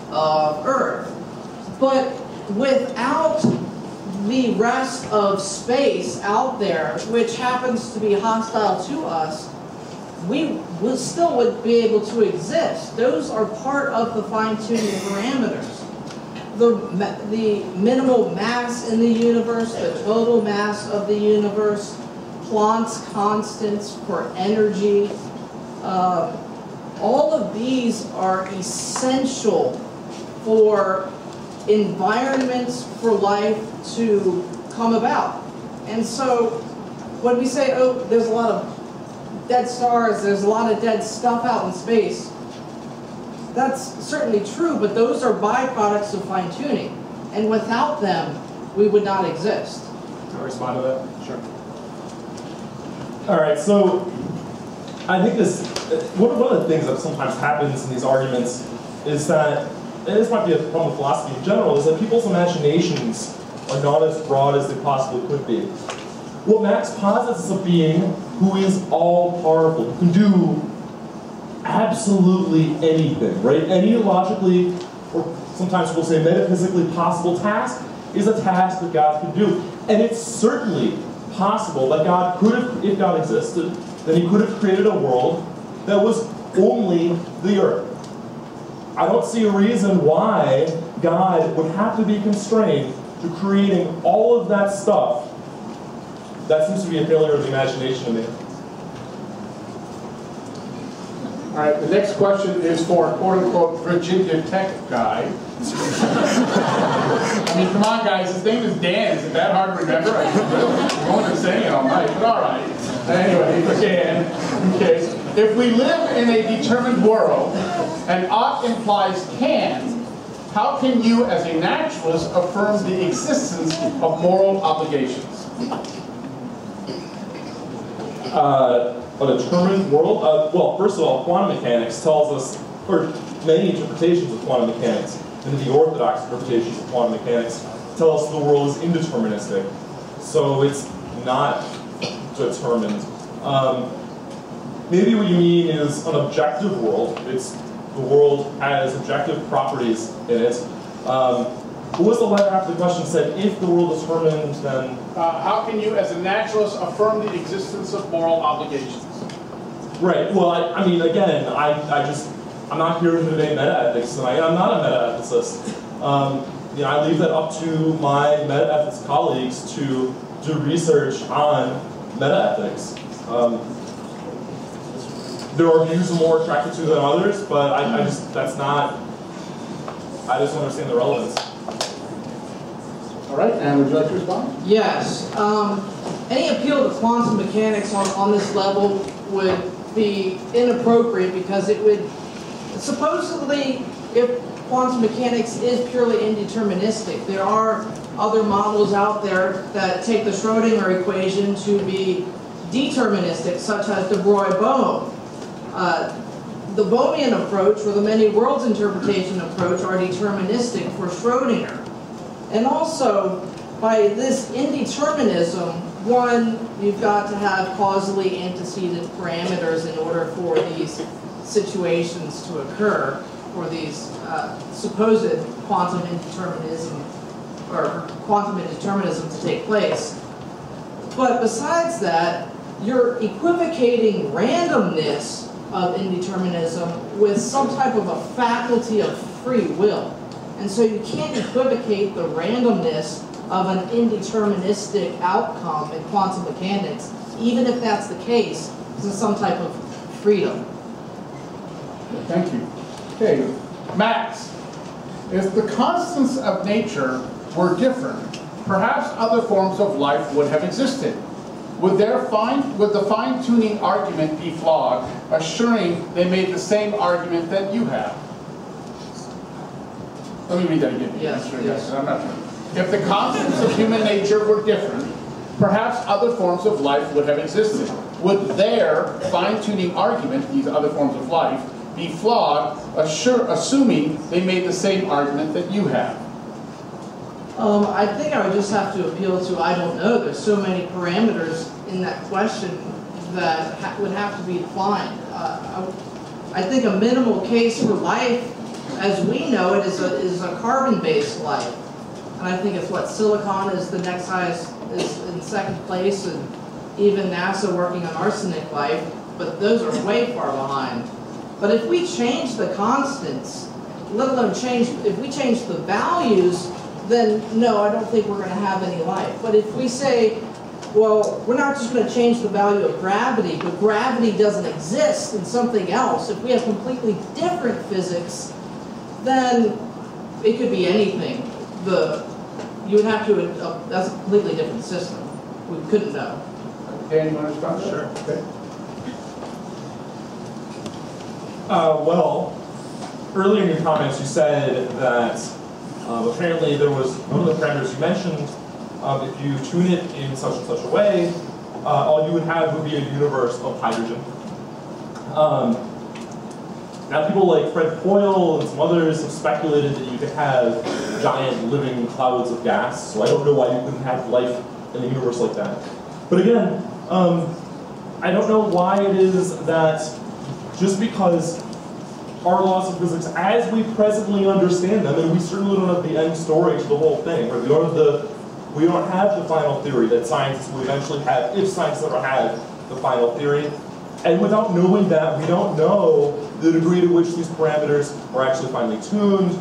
of Earth. But without the rest of space out there, which happens to be hostile to us, we still would be able to exist. Those are part of the fine-tuning parameters. The minimal mass in the universe, the total mass of the universe, Planck's constants for energy, all of these are essential for environments for life to come about. And so when we say, oh, there's a lot of dead stars, there's a lot of dead stuff out in space, that's certainly true, but those are byproducts of fine-tuning. And without them, we would not exist. Can I respond to that? Sure. All right, so I think one of the things that sometimes happens in these arguments is that, and this might be a problem with philosophy in general, is that people's imaginations are not as broad as they possibly could be. What Max posits is a being who is all-powerful, who can do absolutely anything, right? Any logically, or sometimes we'll say metaphysically possible task is a task that God can do. And it's certainly possible that God could have, if God existed, then he could have created a world that was only the earth. I don't see a reason why God would have to be constrained to creating all of that stuff. That seems to be a failure of the imagination to me. All right, the next question is for quote-unquote Virginia Tech guy. I mean, come on, guys, his name is Dan. Is it that hard to remember? I'm going to say it all night, but all right. Anyway, Dan. Okay. If we live in a determined world, and ought implies can, how can you, as a naturalist, affirm the existence of moral obligations? A determined world? Well, first of all, quantum mechanics tells us, or many interpretations of quantum mechanics, and the orthodox interpretations of quantum mechanics, tell us the world is indeterministic. So it's not determined. Maybe what you mean is an objective world. The world has objective properties in it. What was the latter half of the question said? If the world is determined, then... how can you, as a naturalist, affirm the existence of moral obligations? Right. Well, I mean, again, I'm not here to debate meta-ethics tonight. I'm not a meta-ethicist. You know, I leave that up to my meta-ethics colleagues to do research on meta-ethics. There are views I'm more attracted to than others, but I just don't understand the relevance. All right, and would you like to respond? Yes. Any appeal to quantum mechanics on this level would be inappropriate because it would, supposedly, if quantum mechanics is purely indeterministic, there are other models out there that take the Schrödinger equation to be deterministic, such as de Broglie-Bohm. The Bohmian approach, or the many worlds interpretation approach, are deterministic for Schrödinger. And also, by this indeterminism, one, you've got to have causally antecedent parameters in order for these situations to occur, for these supposed quantum indeterminism or quantum indeterminism to take place. But besides that, you're equivocating randomness of indeterminism with some type of a faculty of free will. And so you can't equivocate the randomness of an indeterministic outcome in quantum mechanics, even if that's the case, there's some type of freedom. Thank you. Okay, Max, if the constants of nature were different, perhaps other forms of life would have existed. Would the fine-tuning argument be flawed, assuring they made the same argument that you have? Let me read that again. Yes, yes. I'm not sure. If the constants of human nature were different, perhaps other forms of life would have existed. Would their fine-tuning argument, these other forms of life, be flawed, assuming they made the same argument that you have? I think I would just have to appeal to, I don't know, there's so many parameters in that question that would have to be defined. I think a minimal case for life, as we know it, is a carbon-based life. And I think it's what silicon is the next highest, is in second place, and even NASA working on arsenic life, but those are way far behind. But if we change the constants, let alone if we change the values, then no, I don't think we're going to have any life. But if we say, well, we're not just going to change the value of gravity, but gravity doesn't exist in something else, if we have completely different physics, then it could be anything. You would have to, that's a completely different system. We couldn't know. Dan, you want to respond? Sure. Okay. Well, earlier in your comments you said that apparently there was one of the parameters you mentioned, if you tune it in such and such a way, all you would have would be a universe of hydrogen. Now people like Fred Hoyle and some others have speculated that you could have giant living clouds of gas, so I don't know why you couldn't have life in a universe like that. But again, I don't know why it is that just because our laws of physics, as we presently understand them, and we certainly don't have the end story to the whole thing, right? We don't have the final theory that scientists will eventually have, if science ever had the final theory. And without knowing that, we don't know the degree to which these parameters are actually finely tuned,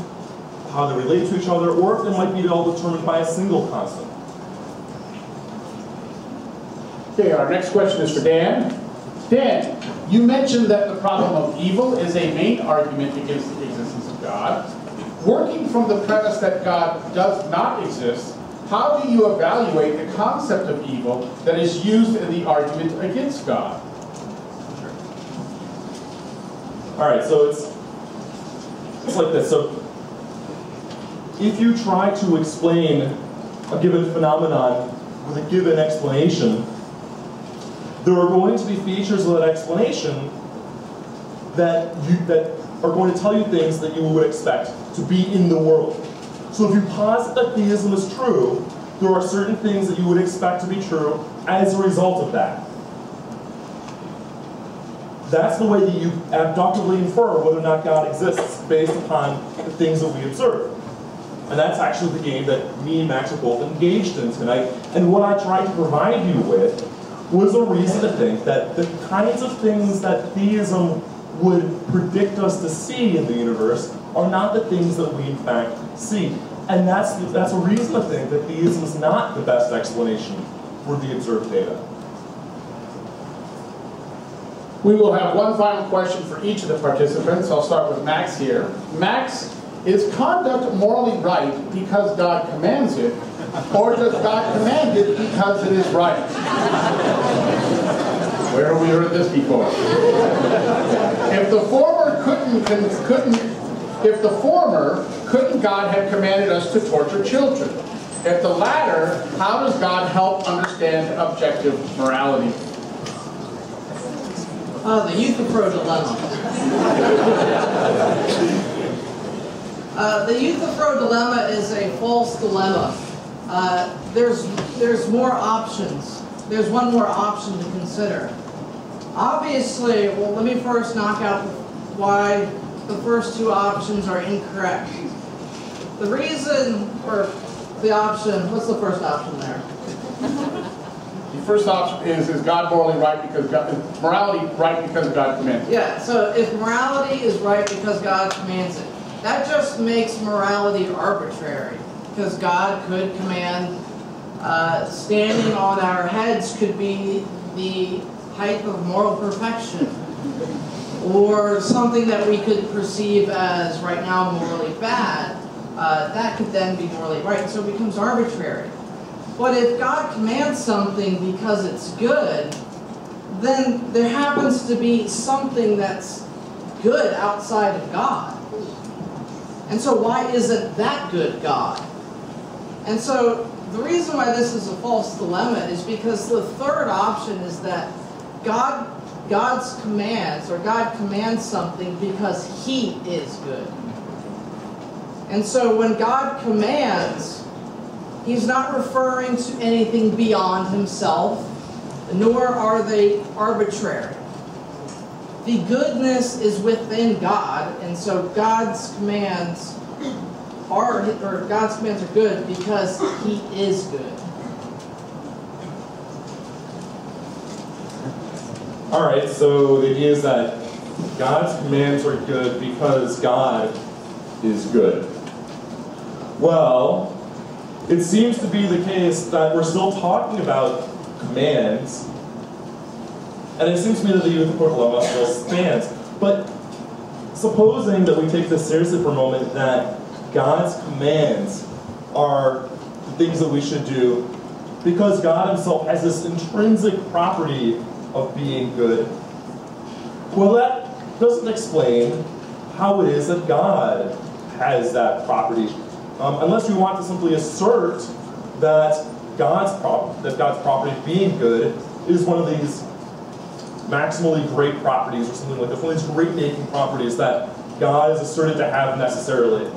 how they relate to each other, or if they might be all determined by a single constant. Okay, our next question is for Dan. Dan, you mentioned that the problem of evil is a main argument against the existence of God. Working from the premise that God does not exist, how do you evaluate the concept of evil that is used in the argument against God? All right, so it's like this. So if you try to explain a given phenomenon with a given explanation, there are going to be features of that explanation that are going to tell you things that you would expect to be in the world. So if you posit that theism is true, there are certain things that you would expect to be true as a result of that. That's the way that you abductively infer whether or not God exists based upon the things that we observe. And that's actually the game that me and Max are both engaged in tonight. And what I tried to provide you with was a reason to think that the kinds of things that theism would predict us to see in the universe are not the things that we in fact see. And that's a reason to think that theism is not the best explanation for the observed data. We will have one final question for each of the participants. I'll start with Max here. Max, is conduct morally right because God commands it, or does God command it because it is right? Where have we heard this before? If the former couldn't God have commanded us to torture children? If the latter, how does God help understand objective morality? The Euthyphro dilemma. The Euthyphro dilemma is a false dilemma. There's more options. There's one more option to consider. Obviously, well, let me first knock out why the first two options are incorrect. The reason, or The option, what's the first option there? The first option is God morally right because God, is morality right because God commands it? Yeah, so if morality is right because God commands it, that just makes morality arbitrary, because God could command standing on our heads could be the height of moral perfection, or something that we could perceive as right now morally bad, that could then be morally right, so it becomes arbitrary. But if God commands something because it's good, then there happens to be something that's good outside of God. And so why isn't that good God? And so the reason why this is a false dilemma is because the third option is that God's commands, or God commands something because He is good. And so when God commands, He's not referring to anything beyond Himself, nor are they arbitrary. The goodness is within God, and so God's commands are good because He is good. Alright, so the idea is that God's commands are good because God is good. Well, it seems to be the case that we're still talking about commands, and it seems to me that the youth court dilemma still stands. But supposing that we take this seriously for a moment, that God's commands are the things that we should do because God Himself has this intrinsic property of being good, well, that doesn't explain how it is that God has that property. Unless we want to simply assert that God's property of being good is one of these maximally great properties or something like that, one of these great-making properties that God is asserted to have necessarily.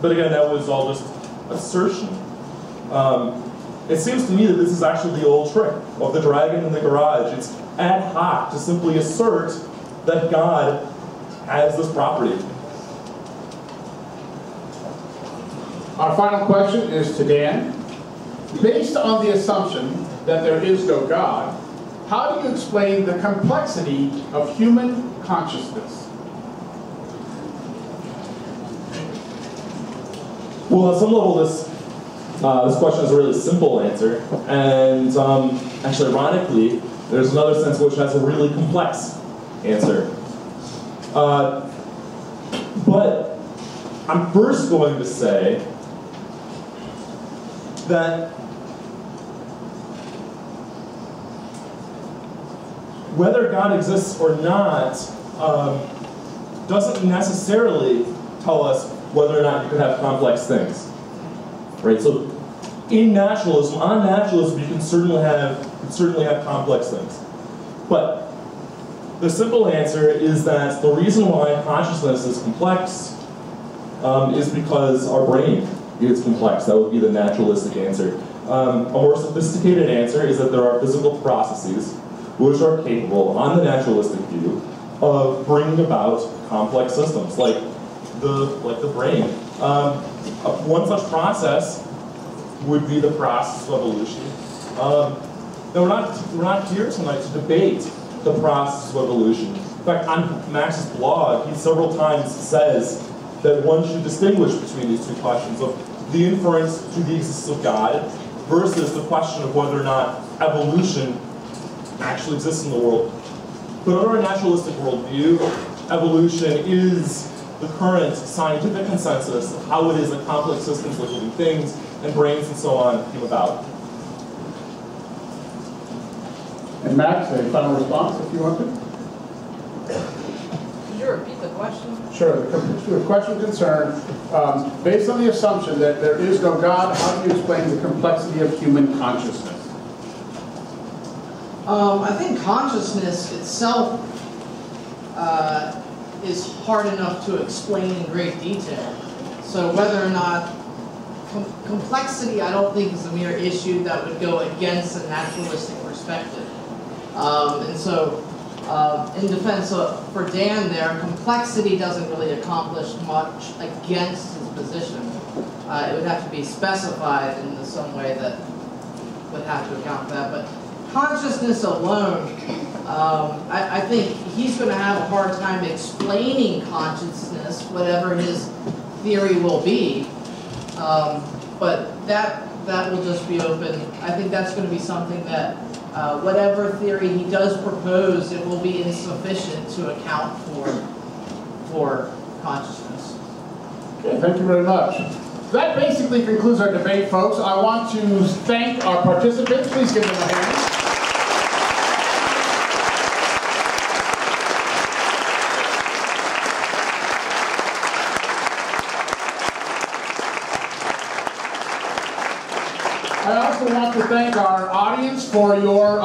But again, that was all just assertion. It seems to me that this is actually the old trick of the dragon in the garage. It's ad hoc to simply assert that God has this property. Our final question is to Dan. Based on the assumption that there is no God, how do you explain the complexity of human consciousness? Well, at some level, this question is a really simple answer, and actually, ironically, there's another sense which has a really complex answer. But I'm first going to say that whether God exists or not doesn't necessarily tell us whether or not you can have complex things, right? So, in naturalism, on naturalism, you can certainly have complex things, but the simple answer is that the reason why consciousness is complex is because our brain is complex. That would be the naturalistic answer. A more sophisticated answer is that there are physical processes which are capable, on the naturalistic view, of bringing about complex systems, like the brain. One such process would be the process of evolution. Now we're not here tonight to debate the process of evolution. In fact, on Max's blog, he several times says that one should distinguish between these two questions of the inference to the existence of God versus the question of whether or not evolution actually exists in the world. But under a naturalistic worldview, evolution is the current scientific consensus of how it is that complex systems like living things and brains and so on came about. And Max, a final response if you want to? Could you repeat the question? Sure. The question concerned, based on the assumption that there is no God, how do you explain the complexity of human consciousness? I think consciousness itself is hard enough to explain in great detail. So whether or not complexity, I don't think is a mere issue that would go against a naturalistic perspective. And so, in defense for Dan there, complexity doesn't really accomplish much against his position. it would have to be specified in some way that would have to account for that. But consciousness alone, I think he's going to have a hard time explaining consciousness, whatever his theory will be. But that will just be open. I think that's going to be something that whatever theory he does propose, it will be insufficient to account for consciousness. Okay, thank you very much. That basically concludes our debate, folks. I want to thank our participants. Please give them a hand. I also want to thank our audience for your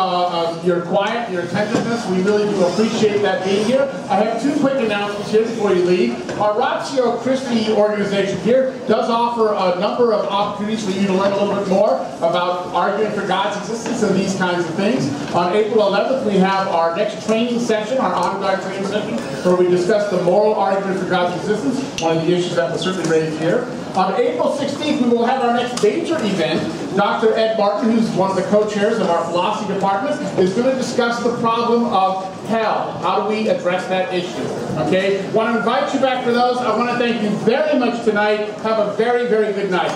quiet, your attentiveness. We really do appreciate that being here. I have two quick announcements here before you leave. Our Ratio Christi organization here does offer a number of opportunities for you to learn a little bit more about arguing for God's existence and these kinds of things. On April 11th, we have our next training session, our on-guard training session, where we discuss the moral argument for God's existence, one of the issues that was certainly raised here. On April 16th, we will have our next major event. Dr. Ed Martin, who's one of the co-chairs of our philosophy department, is going to discuss the problem of hell. How do we address that issue? Okay? I want to invite you back for those. I want to thank you very much tonight. Have a very, very good night.